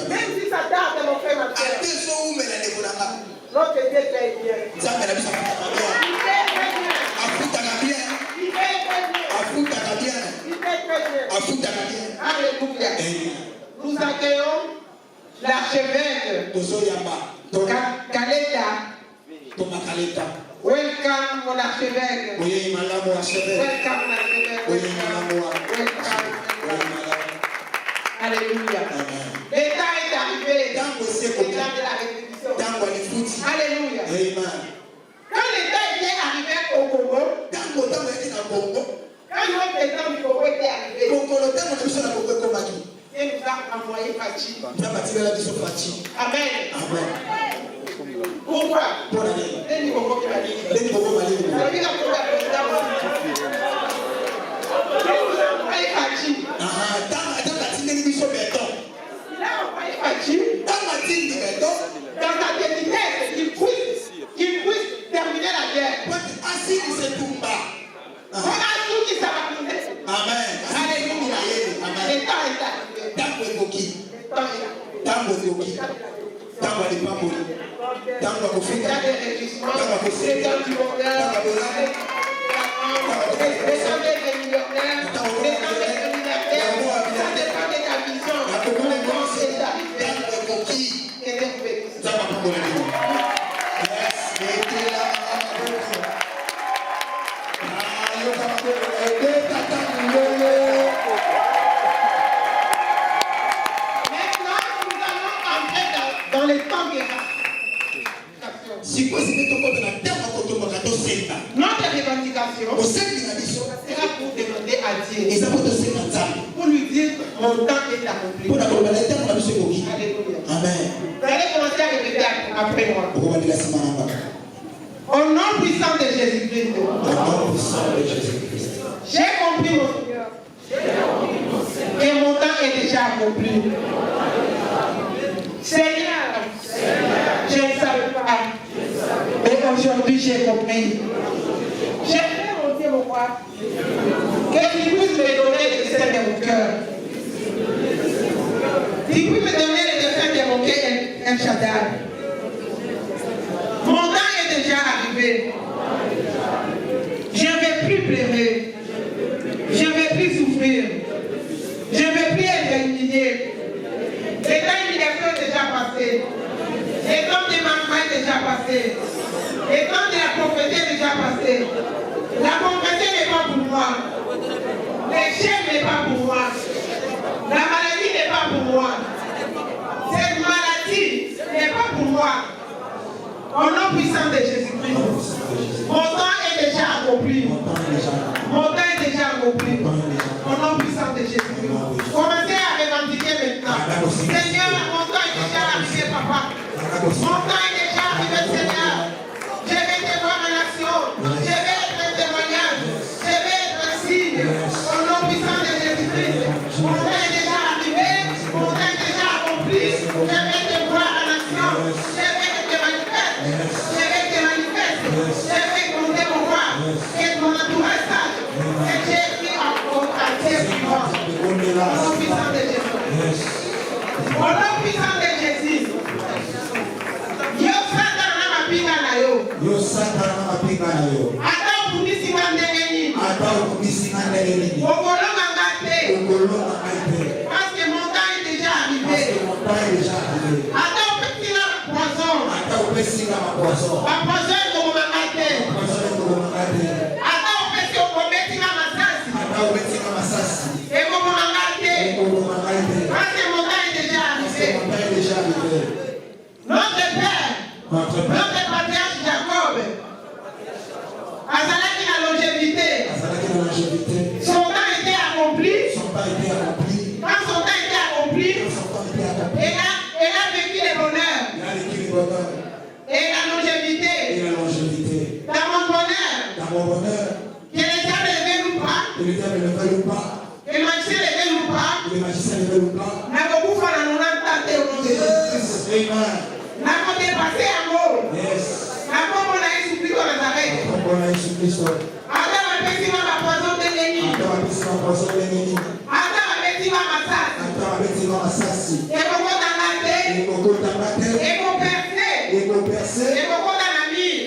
Même si ça tarde, mon frère, ma soeur, notre Dieu fait bien. Il fait très bien. Il fait très bien. Alléluia. Nous accueillons l'archevêque Kaleta. Welcome, mon archevêque. Welcome, mon archevêque. Welcome. Alléluia. L'état est arrivé. L'état de la révolution. Alléluia. Quand l'état était arrivé au Congo, quand notre président du Congo était arrivé, il nous a envoyé Fachi. Amen. Pourquoi? Les Congo qui m'a dit. Il a envoyé Fachi. Dans sa délicatesse, qu'il puisse terminer la guerre. On a tout qui s'est Amen. Alléluia. Le temps est arrivé. Notre revendications sera pour demander à Dieu. Pour lui dire, mon temps est accompli. Alléluia. Amen. Vous allez commencer à répéter après moi. Au nom puissant de Jésus-Christ. J'ai compris mon Seigneur. Et mon temps est déjà accompli. Seigneur, je ne savais pas. Et aujourd'hui j'ai compris. J'aimerais, mon Dieu, mon roi, que tu puisses me donner le dessein de mon cœur. Tu puisses me donner le dessein de mon cœur, un Shaddai. Mon temps est déjà arrivé. Je ne vais plus pleurer. Je ne vais plus souffrir. Je ne vais plus être humilié. Les temps d'humiliation est déjà passé. Les temps de manquement est déjà passé. Les temps de la prophétie est déjà passé. La prophétie n'est pas pour moi. L'échec n'est pas pour moi. La maladie n'est pas pour moi. Cette maladie n'est pas pour moi. Au nom puissant de Jésus-Christ. Mon temps est déjà accompli. Mon temps est déjà accompli. Au nom puissant de Jésus-Christ. Commencez à revendiquer maintenant. Seigneur, mon temps est déjà arrivé, papa. Mon temps est déjà arrivé, Seigneur. Je vais te voir en action. Je vais être un témoignage. Je vais être un signe. Au nom puissant de Jésus-Christ. Mon temps est déjà arrivé. Mon temps est déjà accompli. Je vais te voir en action. Je vais te manifester. Je vais te manifester. Je vais compter mon roi. Et mon entourage sage. Et j'ai écrit en quartier suivant. Au nom puissant de Jésus. Au nom puissant de Jésus. Yo Satan na mapinga na yo. Ata ukubisi ngandengeni. Okolonga ngate. Parce que mon temps est déjà arrivé. Ata upesina poison. Ma poison est comme ngate. Ata upesi okometinga masasi. Et comme ngate. Parce que mon temps est déjà arrivé. Notre Père. Notre patriarche Jacob Azalaki la longévité. Son temps était accompli. Quand son temps était accompli, elle a vécu le bonheur et la longévité. Dans mon bonheur, que les gens ne veulent pas, que les magiciens ne veulent pas, n'a beaucoup fait la non-entente au nom de Jésus. N'a pas dépassé un mot. N'a pas mon aïe supplié dans les arrêts. Attends, ma petite ma poison de l'ennemi. Attends, ma petite ma massage. Et mon dans la tête. Et mon percé. Et mon dans la mine.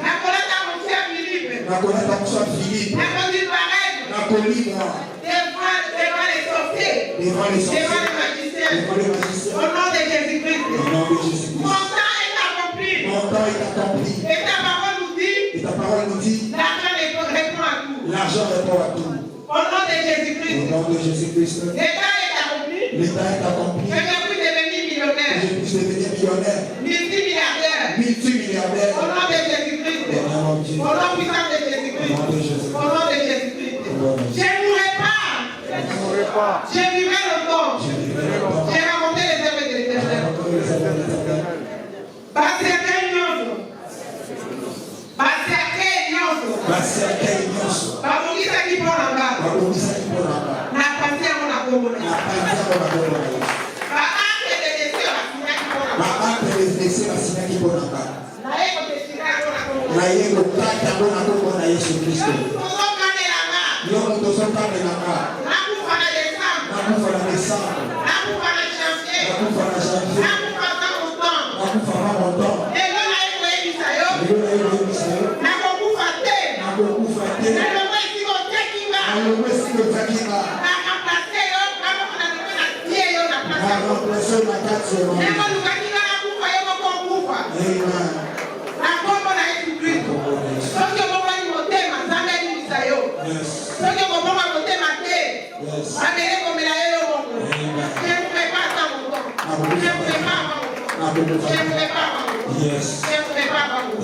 La colère à mon cher Philippe. La conduite pareille. Devant les sorciers. Devant les magiciens. Au nom de Jésus-Christ. Mon temps est accompli. Et ta parole nous dit. L'argent répond à tout. Au nom de Jésus-Christ. L'état est accompli. Que je puisse devenir millionnaire. Multimilliardaire. Au nom de Jésus-Christ. Au nom puissant de Jésus-Christ. Au nom de Jésus-Christ. Je ne mourrai pas. Je vivrai longtemps. J'ai raconté les œuvres de l'Éternel.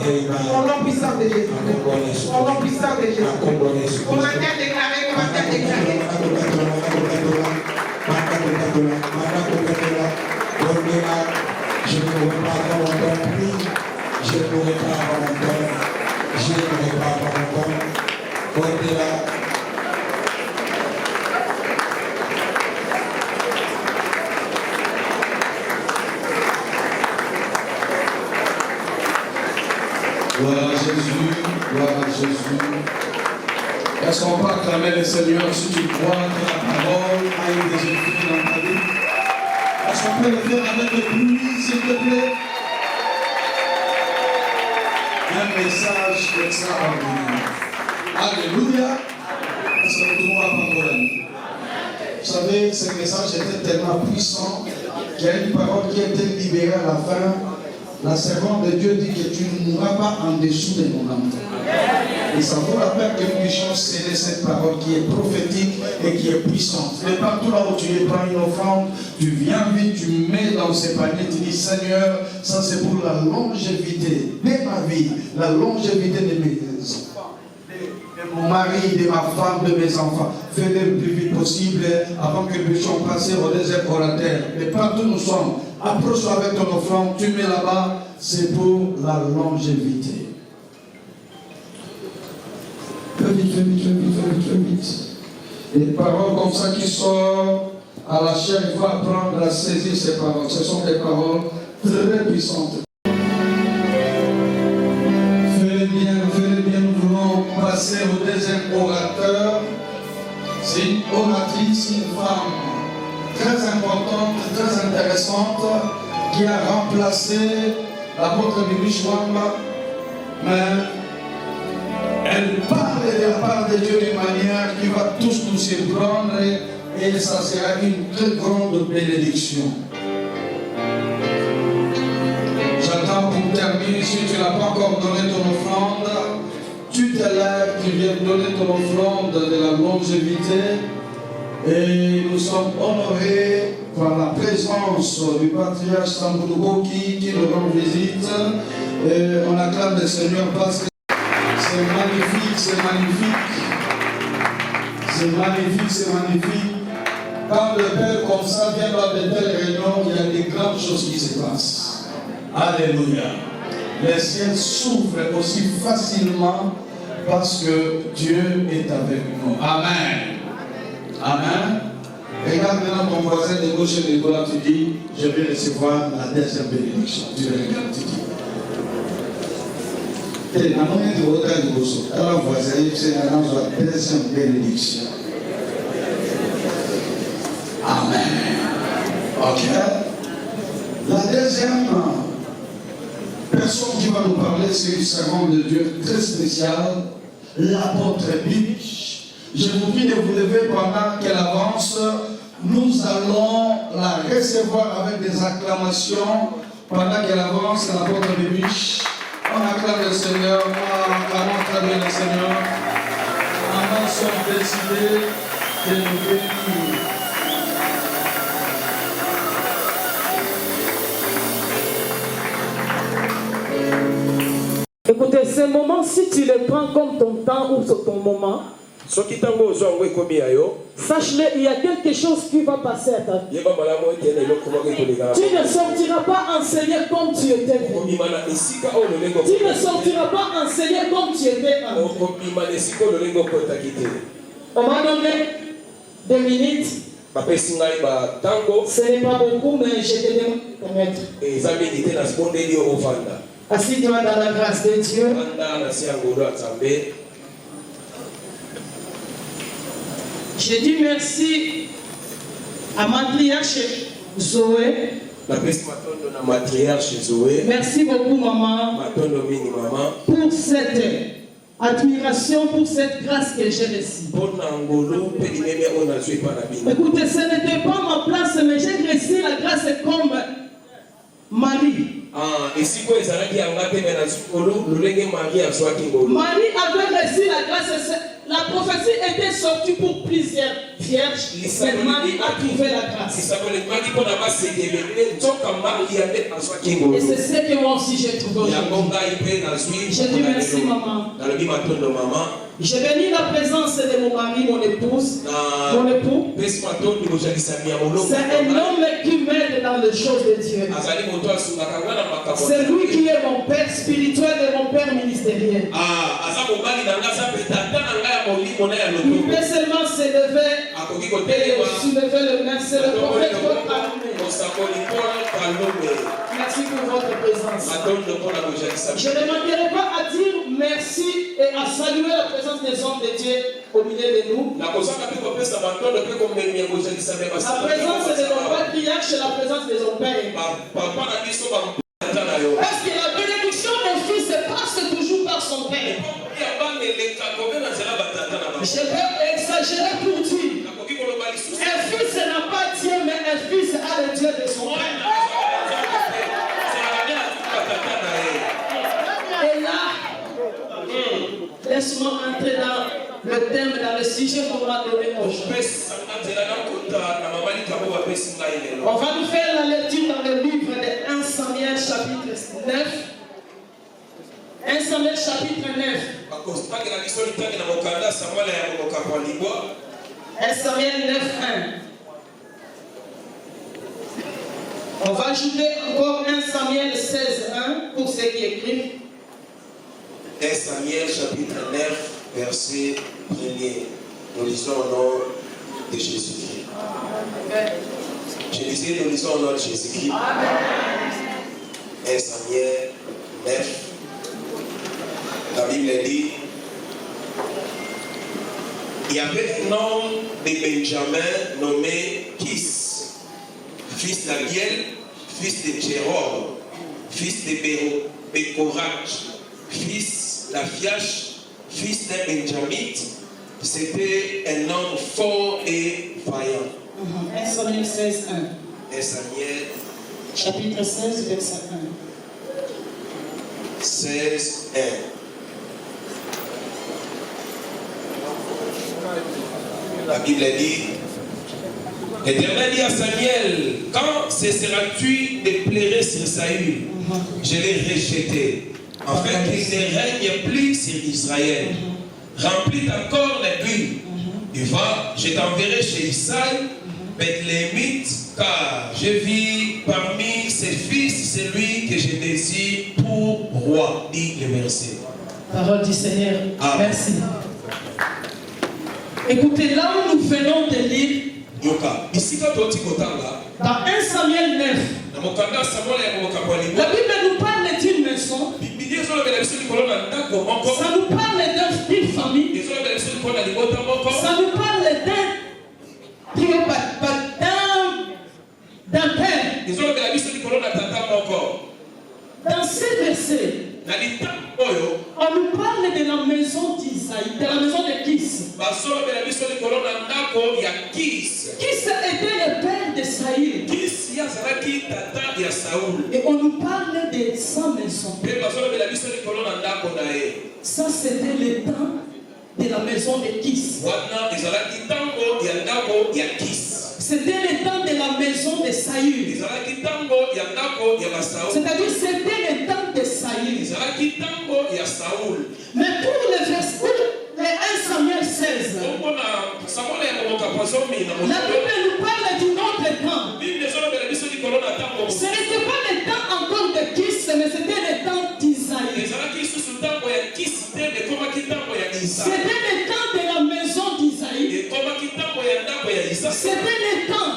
Au nom puissant de Jésus. Au nom puissant de Jésus. Commentaire déclaré, commentaire déclaré. Je ne pourrais pas avoir mon temps pris. Je ne pourrais pas avoir mon temps. Je ne pourrais pas avoir mon temps. Portez-la. Gloire à Jésus, gloire à Jésus. Est-ce qu'on peut acclamer le Seigneur si tu crois que la parole a eu des effets dans ta vie? Est-ce qu'on peut le faire avec le bruit, s'il te plaît? Un message extraordinaire. Alléluia. Est-ce que tout le monde a parlé? Vous savez, ce message était tellement puissant qu'il y a une parole qui a été libérée à la fin. La servante de Dieu dit que tu ne mourras pas en dessous de mon âme. Et ça vaut la peine que nous puissions sceller cette parole qui est prophétique et qui est puissante. Et partout là où tu es, prends une offrande, tu viens vite, tu mets dans ces paniers, tu dis Seigneur, ça c'est pour la longévité de ma vie, la longévité de mes enfants, de mon mari, de ma femme, de mes enfants. Fais-le le plus vite possible avant que nous puissions passer au deuxième orateur. Et partout nous sommes. Approche-toi avec ton offrande, tu mets là-bas, c'est pour la longévité. Fais vite, fais vite, fais vite, fais vite, fais vite. Des paroles comme ça qui sortent à la chair, il faut apprendre à saisir ces paroles. Ce sont des paroles très puissantes. Fais-le bien, nous voulons passer au deuxième orateur. C'est une oratrice, une femme très importante, très intéressante, qui a remplacé l'apôtre Bibi Chouamba, mais elle parle de la part de Dieu d'une manière qui va tous nous surprendre et ça sera une très grande bénédiction. J'attends pour terminer, si tu n'as pas encore donné ton offrande, tu te lèves, tu viens donner ton offrande de la longévité. Et nous sommes honorés par la présence du patriarche Sambouloubo qui nous rend visite. Et on acclame le Seigneur parce que c'est magnifique, c'est magnifique. C'est magnifique, c'est magnifique. Quand le Père comme ça vient dans de telles réunions, il y a des grandes choses qui se passent. Alléluia. Les ciels s'ouvrent aussi facilement parce que Dieu est avec nous. Amen. Amen. Regarde maintenant ton voisin de gauche et de droite, tu dis, je vais recevoir la deuxième bénédiction. Tu le regardes, tu dis. Et la moyenne de votre de gauche, alors voisin, c'est la deuxième bénédiction. Amen. Ok. La deuxième personne qui va nous parler, c'est une servante de Dieu très spéciale, l'apôtre Bibi. Je vous prie de vous lever pendant qu'elle avance. Nous allons la recevoir avec des acclamations pendant qu'elle avance, l'apôtre Bibi. On acclame le Seigneur, on acclame très bien le Seigneur. Nous sommes décidés de nous bénir. Écoutez, ce moment, si tu le prends comme ton temps ou ton moment, sache-le, il y a quelque chose qui va passer à ta vie. Tu ne sortiras pas enseigné comme tu étais venu. Tu ne sortiras pas enseigné comme tu étais avant. On m'a donné 2 minutes. Ce n'est pas beaucoup, mais je te demande de commettre. Assis-toi dans la grâce de Dieu. Je dis merci à matriarche Zoé. Merci beaucoup, maman, pour cette admiration, pour cette grâce que j'ai reçue. Écoutez, ce n'était pas ma place, mais j'ai reçu la grâce comme Marie. Marie avait reçu la grâce. La prophétie était sortie pour plusieurs vierges, mais Marie a trouvé la grâce. Et c'est ce que moi aussi j'ai trouvé aujourd'hui. Je dis merci maman. Je bénis la présence de mon mari, mon épouse, mon époux. C'est un homme qui m'aide dans les choses de Dieu. C'est lui qui est mon père spirituel et mon père ministériel. Il peut seulement s'élever et soulever le main. C'est le prophète Palomé. Merci pour votre présence. Je ne manquerai pas à dire merci et à saluer la présence des hommes de Dieu au milieu de nous. La présence de nos patriarches, c'est la présence des hommes pères. Parce que la bénédiction des fils passe toujours par son père. Je vais exagérer pour dire. Un fils n'a pas Dieu, mais un fils a le Dieu de son père. Et là, laisse-moi entrer dans le thème, dans le sujet qu'on m'a donné aujourd'hui. On va nous faire la lecture dans le livre de 1 Samuel chapitre 9. 1 Samuel chapitre 9. 1 Samuel 9, 1. On va ajouter encore 1 Samuel 16, 1 pour ceux qui écrivent. 1 Samuel chapitre 9, verset 1er. Nous lisons au nom de Jésus-Christ. Je disais, nous lisons au nom de Jésus-Christ. 1 Samuel 9. La Bible dit, il y avait un homme de Benjamin nommé Kis, fils d'Abiel, fils de Jérôme, fils de Bécorach, fils d'Aphiach, fils d'un Benjamite. C'était un homme fort et vaillant. 1 Samuel 16, 1. 1 Samuel chapitre 16, verset 1. 16, 1. La Bible dit, l'Éternel dit à Samuel, quand cesseras-tu de pleurer sur Saül? Je l'ai rejeté, afin qu'il ne règne plus sur Israël. Remplis ta corne d'huile. Tu vas, je t'enverrai chez Isaïe, Bethléemite, car je vis parmi ses fils celui que je désire pour roi, dit le verset. Parole du Seigneur. Amen. Merci. Écoutez, là où nous venons de lire, dans 1 Samuel 9, la Bible nous parle d'une maison, ça nous parle d'une famille, ça nous parle d'un père. Dans ces versets, on nous parle de la maison d'Isaïe, de la maison de Kis. Kis était le père de Saül. Et on nous parle de sa maison. Ça, c'était le temps de la maison de Kis. C'était le temps de la maison de Saül. C'est-à-dire c'était le temps de Saül. Mais pour le verset, le 1 Samuel 16, la Bible nous parle d'un autre temps. Ce n'était pas le temps encore de Kis, mais c'était le temps d'Isaïe. C'était le temps de la maison d'Isaïe. C'était le temps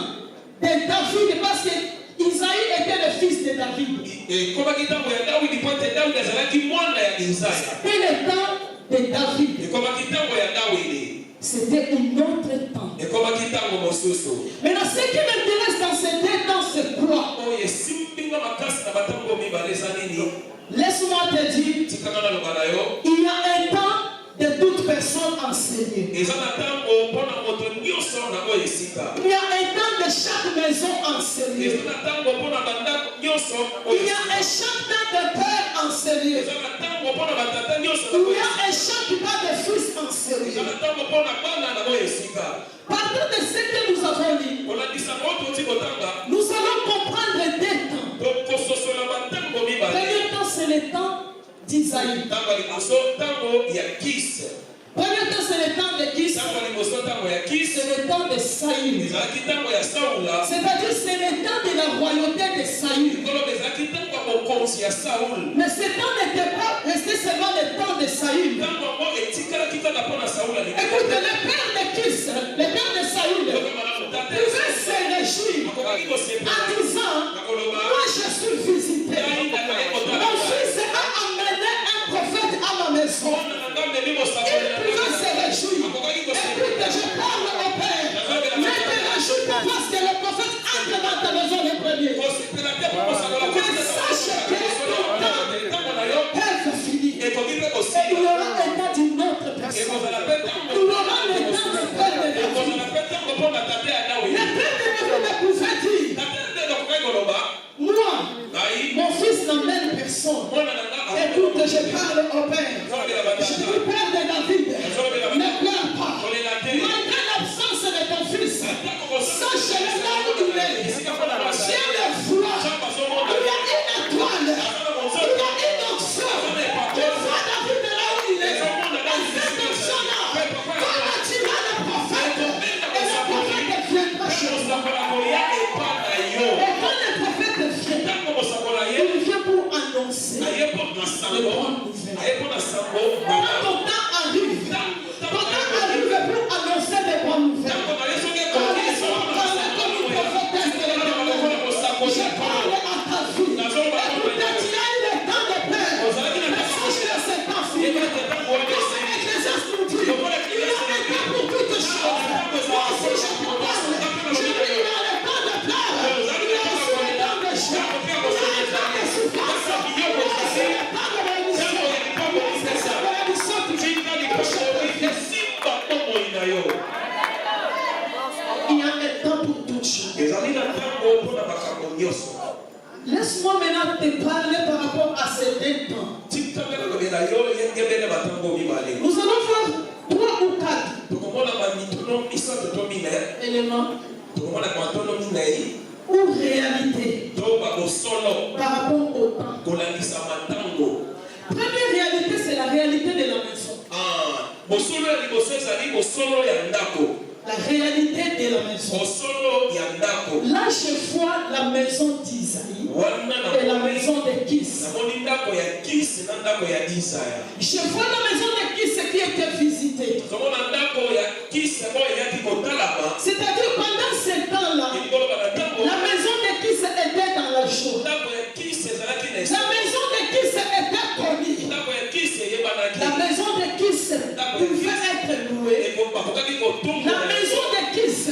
de David, parce que Isaïe était le fils de David. C'était le temps de David. C'était un autre temps. Maintenant, ce qui m'intéresse dans ces deux temps, c'est quoi? Laisse-moi te dire, il y a un temps de toute personne enseignée. Il y a un temps de chaque maison enseignée. Il y a un chaque temps de père enseigné. Il y a un chaque temps de fils enseigné. Il y a Partant de ce que nous avons lu, nous allons comprendre des temps. Premier temps, c'est le temps d'Isaïe. Premier temps, c'est le temps de Kis. C'est le temps de Saül. C'est-à-dire, c'est le temps de la royauté de Saül. Mais ce temps n'était pas resté seulement le temps de Saül. Écoutez, le père de Kis, le père de Saül, pouvait se réjouir en disant, moi je suis visité. Mon fils a amené un prophète à ma maison. Il pouvait se réjouir. Écoute, je parle au père. Ne te réjouis pas parce que le prophète entre dans ta maison le premier. Mais sache que ton temps est fini. Et il y aura un temps d'une autre personne. Il y aura le temps de père de David. Le père de David ne pouvait dire, moi, mon fils n'emmène personne. Écoute, je parle au père. Je suis père de David. Ne pleure pas. Malgré l'absence de ton fils, sache là où il est. Tiens le froid. Il y a une étoile. Il y a une onction. Tu vois David là où il est. Et cette onction-là va attirer le prophète. Et le prophète viendra chez toi. Et quand le prophète vient, il vient pour annoncer les bonnes nouvelles. Quand ton temps arrive pour annoncer des bonnes nouvelles. Quand ils sont parlés comme une prophétesse de l'Éternel, je parle à ta vie. Écoute, tu as eu le temps de peur. Mais sache que c'est pas fini. Ecclésiaste nous dit, il y a un temps pour toutes choses. Moi aussi je te parle. Je dis, il y a le temps de pleurs. Il y a aussi le temps de joie. Il y a le temps de souffrance. Il y a aussi le temps de rémission. C'est ça la rémission du Dieu. Il y a un temps pour toutes choses. Laisse-moi maintenant te parler par rapport à ces deux temps. Nous allons voir 3 ou 4 éléments ou réalités par rapport au temps. Première réalité, c'est la réalité de la maison. La réalité de la maison. Là, je vois la maison d'Isaïe et la maison de Kis. Je vois la maison de Kis qui était visitée. C'est-à-dire, pendant ce temps-là, la maison de Kis était dans la joie. La maison de Kis était connue. La maison de Kis pouvait être louée. La maison de Kis,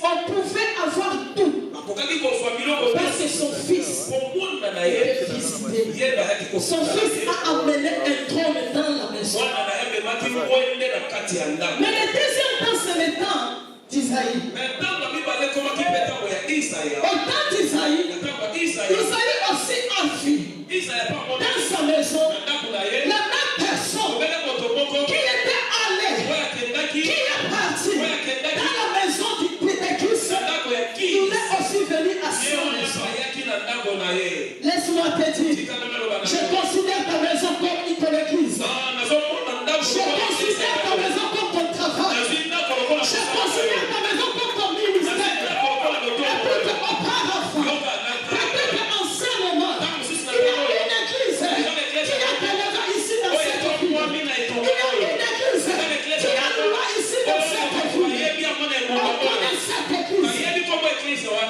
on pouvait avoir tout. Parce que son fils était visité. Son fils a amené un trône dans la maison. Mais le deuxième temps, c'est le temps d'Isaïe. Au temps d'Isaïe, Isaïe aussi a vu dans sa maison la même personne qui était allée, qui est partie dans la maison du Pétécus. Il est aussi venu à son maison. Laisse-moi te dire, je considère ta maison comme une église. Je considère ta maison comme ton travail. Je considère ta maison comme ton ministère. Peut-être auparavant, peut-être anciennement, il y a une église qui a délivré ici dans cette ville. Il y a une église qui a loué ici dans cette ville. On connaît cette église.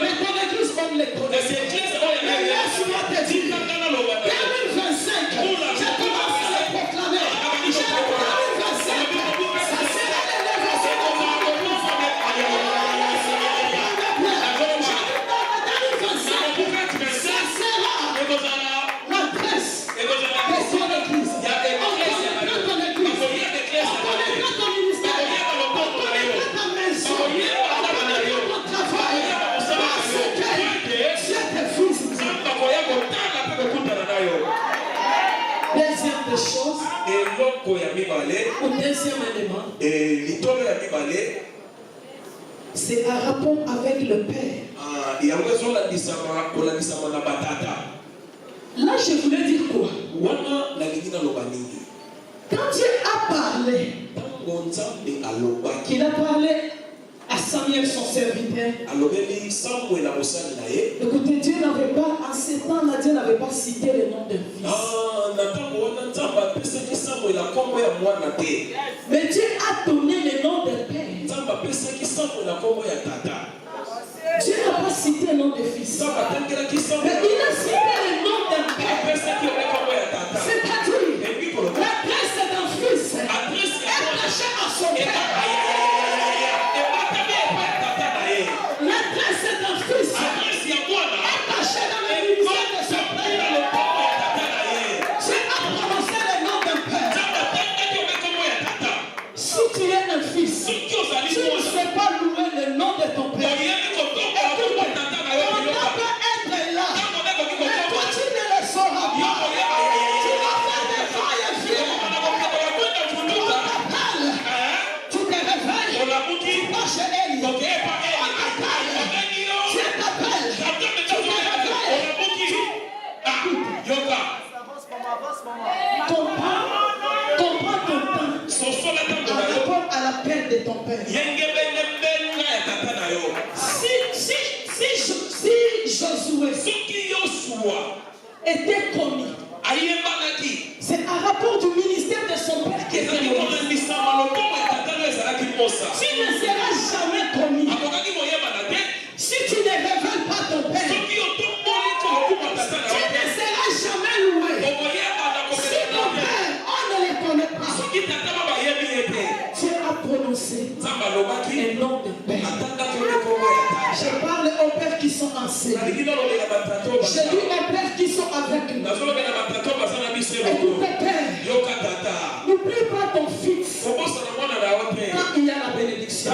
Mais ton église, on les connaît. Mais laisse-moi te dire, 2025, j'ai commencé à le proclamer. Au deuxième élément, c'est un rapport avec le Père. Là, je voulais dire quoi? Quand Dieu a parlé, qu'il a parlé à Samuel, son serviteur. Écoutez, Dieu n'avait pas, en ces temps-là, Dieu n'avait pas cité le nom d'un fils. Mais Dieu a donné le nom d'un père. Dieu n'a pas cité le nom de fils. Mais il a cité le nom d'un père. C'est-à-dire, l'adresse d'un fils est attachée à son père. L'adresse d'un fils est attachée dans le ministère de son père. Dieu a prononcé le nom d'un père. Si tu es un fils, tu ne sais pas louer le nom de ton père. Comprends ton temps par rapport à l'appel de ton père. Si Josué était commis, c'est à rapport du ministère de son père qui était commis. Tu ne seras jamais commis si tu ne révèles pas ton père. Tu ne seras jamais loué. Si ton père, on ne le connaît pas. Dieu a prononcé le nom de père. Je parle aux pères qui sont enseignés. Je dis aux pères qui sont avec nous. Écoutez, père, n'oublie pas ton fils quand il y a la bénédiction.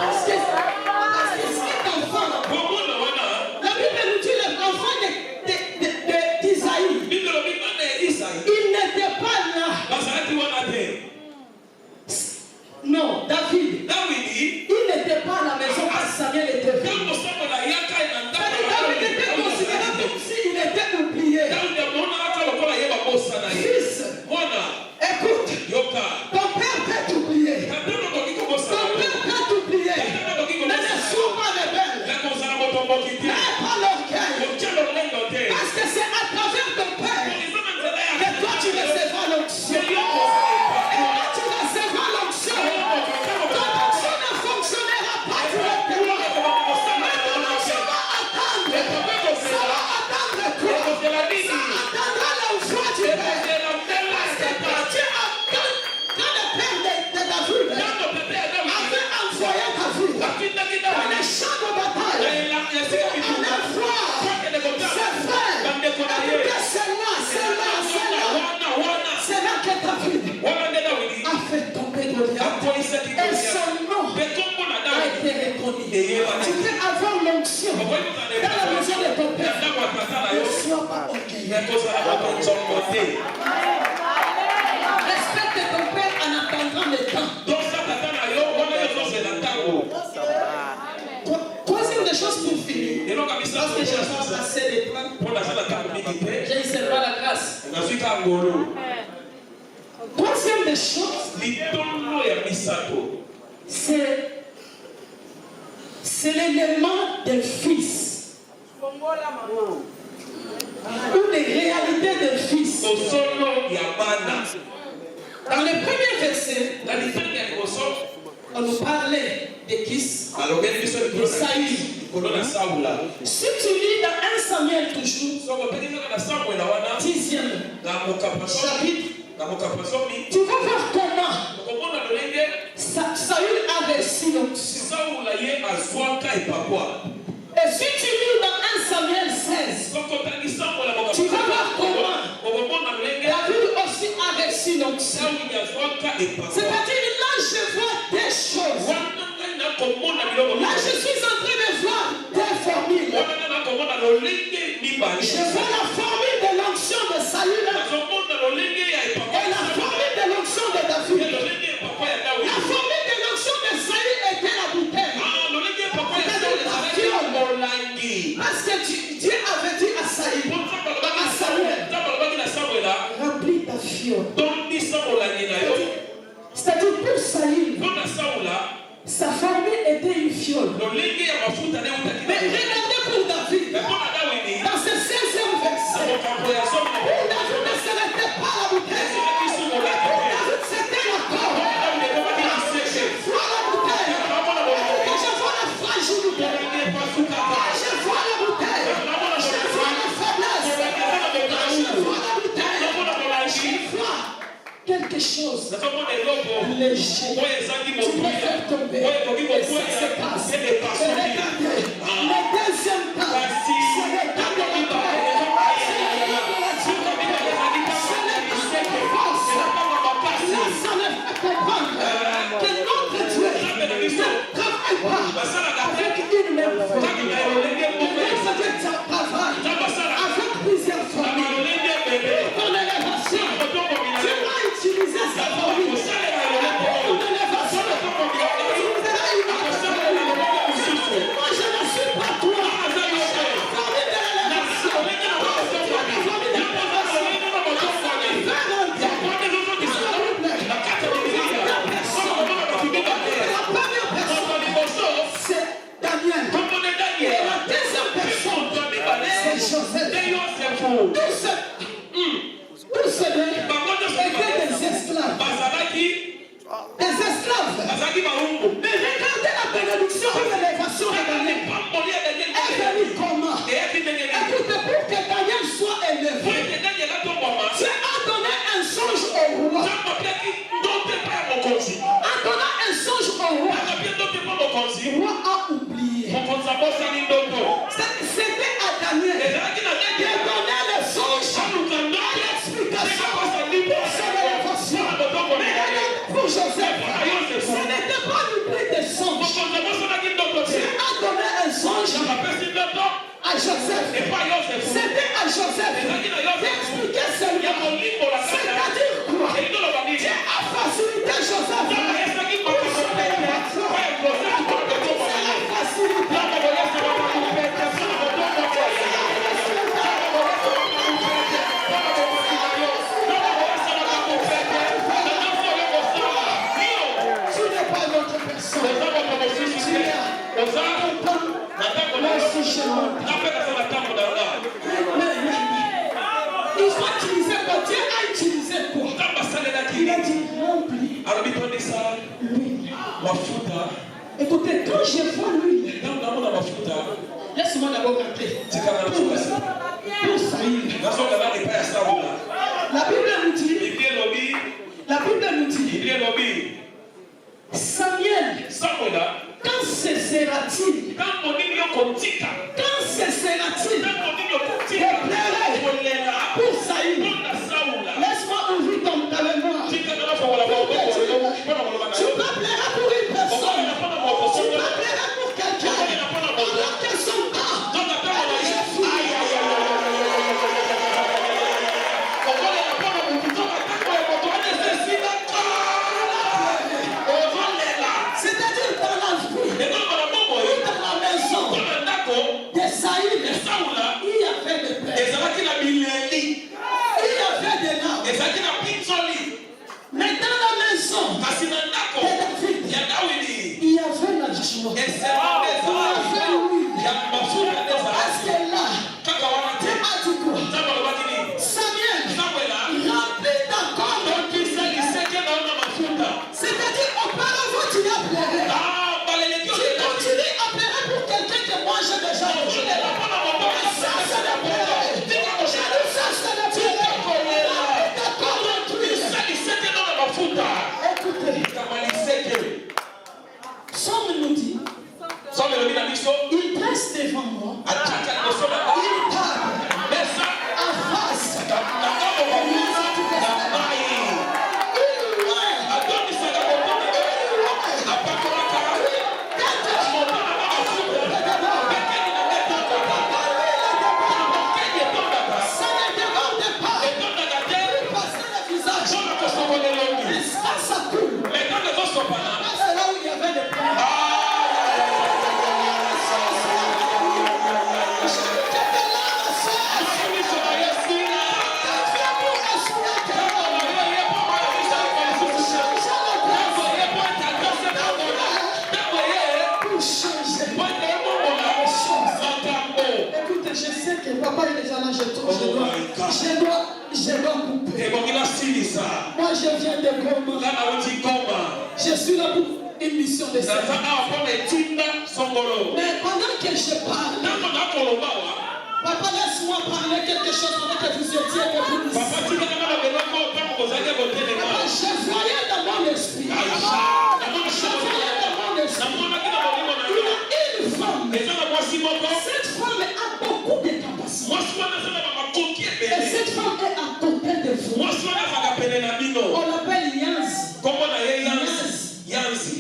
Parce que cet enfant, la Bible nous dit l'enfant d'Isaïe, il n'était pas là. Non, David, il n'était pas à la maison quand Samuel était venu. David était considéré comme s'il était oublié. Fils, écoute, ton père peut t'oublier. Ton père peut t'oublier. Ne sois pas rebelle. N'aie pas l'orgueil. Parce que c'est à travers ton père que toi tu recevras l'onction. Et quand tu recevras l'onction, ton onction ne fonctionnera pas directement. Mais ton onction va attendre. Ça va attendre quoi? Ça attendra l'envoi du père. Parce que quand le père de David avait envoyé David dans les champs de bataille, en un fois, c'est fait. C'est là que David a fait tomber Goliath. Et son nom a été reconnu. Tu peux avoir l'onction dans la maison de ton père. Ne sois pas orgueilleux. Respecte ton père en attendant le temps. Troisième des choses pour finir. Parce que je n'ai pas assez de temps. Je ne sais pas la grâce. Troisième des choses, c'est l'élément d'un fils. Ou les réalités d'un fils. Dans le premier verset, on nous parlait de Kis, de Saül. Si tu lis dans 1 Samuel toujours, 10e chapitre, tu vas voir comment Saül a reçu l'onction. Et si tu lis dans 1 Samuel 16, tu vas voir comment David aussi a reçu l'onction. C'est-à-dire, là je vois des choses. Là je suis en train de voir des formules. Je vois la formule de l'onction de Saül. Parce que Dieu avait dit à Samuel, remplis ta fiole. C'est-à-dire pour Saül, sa famille était une fiole. Mais regardez pour David, dans ce 16e verset, pour David ne s'arrêtait pas la bouteille. Pour David c'était la corde. Je vois la bouteille. Je vois la fragilité. Je vois la bouteille. Je vois la faiblesse. Je vois la bouteille. Je vois quelque chose léger. Tu peux faire tomber. Et ça se passe. Et regardez, le deuxième temps, c'est le temps de la paix. C'est le temps de la divinité. C'est le temps de la force. Là, ça ne fait comprendre que notre Dieu ne travaille pas avec une même femme. Notre Dieu travaille avec plusieurs familles. Pour ton élévation, tu vas utiliser sa famille. Pour ton élévation, tu utiliseras une autre famille. Moi, je ne suis pas toi. La famille de l'élévation. La famille de l'élévation. C'est Daniel. Et la deuxième personne, c'est Joseph. Tous ces deux étaient des esclaves. Des esclaves. Mais regardez la bénédiction de l'élévation de Daniel. Elle venue comment? Écoutez, pour que Daniel soit élevé, Dieu a donné un songe au roi. A donné un songe au roi. Le roi a oublié. C'était à Daniel de donner le songe à l'explication sur l'élévation. Mais pour Joseph, ce n'était pas l'oubli des songes. Dieu a donné un songe à Joseph. C'était à Joseph d'expliquer seulement. C'est-à-dire quoi? Dieu a facilité Joseph pour son élévation. C'est la facilité. Tu n'es pas notre personne. Il faut utiliser quoi? Dieu a utilisé quoi? Il a dit remplis l'huile. Écoutez, quand je vois l'huile, laisse-moi d'abord rappeler. Pour Saül, la Bible nous dit, Samuel, quand cessera-t-il de pleurer pour Saül? Laisse-moi ouvrir ta mémoire. Tu peux pleurer pour une personne. Tu peux pleurer pour quelqu'un. Alors que son temps est déjà fini. C'est-à-dire dans la vie, dans la maison de Saül, il y avait des plaies. Il y avait des larmes. Mais dans la maison de David, il y avait la joie. Il y avait l'huile. Parce que là, Dieu a dit quoi? Samuel, remplis ta corne. C'est-à-dire, auparavant, tu as pleuré. Tu continues à pleurer pour quelqu'un que moi j'ai déjà reçu. Ça, c'est le pleurer. Ça, c'est le pleurer. Remplis ta corne d'huile. Écoutez, Somme nous dit je dois couper. Moi, je viens de Goma. Je suis là pour une mission de service. Mais pendant que je parle, papa, laisse-moi parler quelque chose pendant que vous étiez avec nous. Papa, je voyais dans mon esprit. Une femme. Cette femme a beaucoup de capacités. Et cette femme est à côté de vous. On l'appelle Yanzi. Yanzi.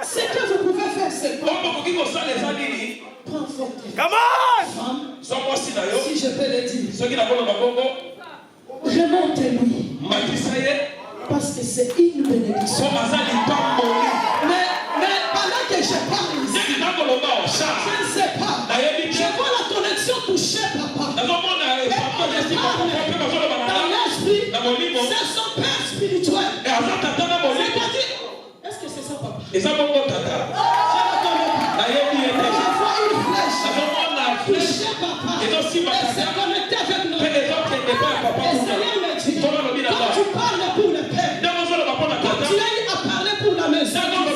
Ce que vous pouvez faire, c'est quoi? Prends votre femme, si je peux le dire. Remonte-lui. Parce que c'est une bénédiction. Mais pendant que je parle ici, je ne sais pas. Je vois la connexion toucher papa. Et quand je parle dans l'esprit, c'est son père spirituel. C'est-à-dire, est-ce que c'est ça papa? Je ne connais pas. Je vois une flèche toucher papa. Et c'est connecté avec nous. Et Seigneur me dit, quand tu parles pour le père, quand tu as à parler pour la maison, nous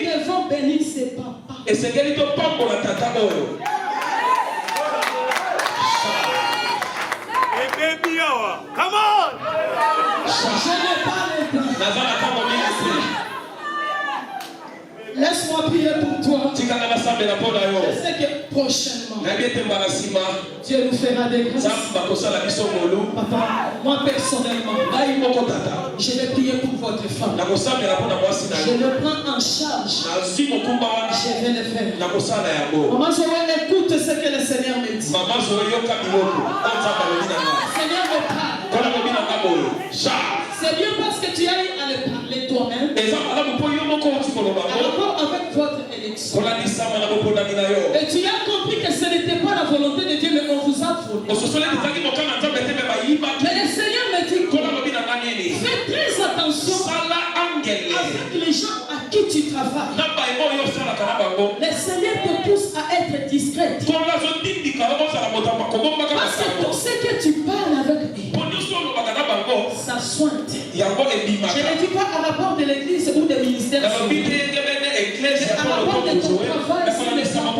devons bénir ses papas. Et c'est qu'elle est au pas pour la tata. Come on! Je n'ai pas le temps. Laisse-moi prier pour toi. Je sais que prochainement, Dieu nous fera des grâces. Papa, moi personnellement, je vais prier pour votre femme. Je le prends en charge. Je vais le faire. Maman Zoé, écoute ce que le Seigneur me dit. Seigneur me parle. C'est bien parce que tu as eu à le parler toi-même. Rapport avec votre élection. Et tu as compris que ce n'était pas la volonté de Dieu, mais on vous a volé. Mais le Seigneur me dit, fais très attention avec les gens à qui tu travailles. Le Seigneur te pousse à être discret. Parce que tout ce que tu parles avec eux, ça sointe. Je ne dis pas à rapport de l'église ou des ministères. À rapport de ton travail, c'est le temps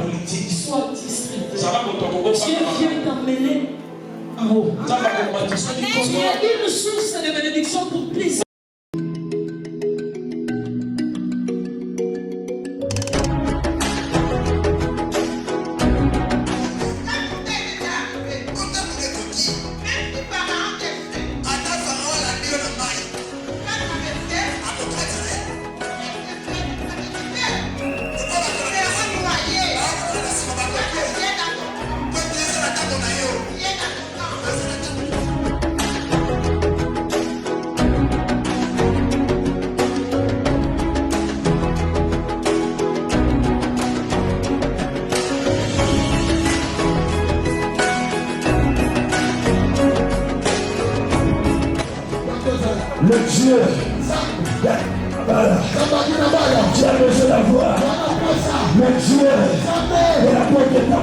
politique. Sois discret. Dieu vient t'emmener en haut. Tu es une source de bénédiction pour plusieurs. Le Dieu, tu as besoin d'avoir le Dieu de la porte de ta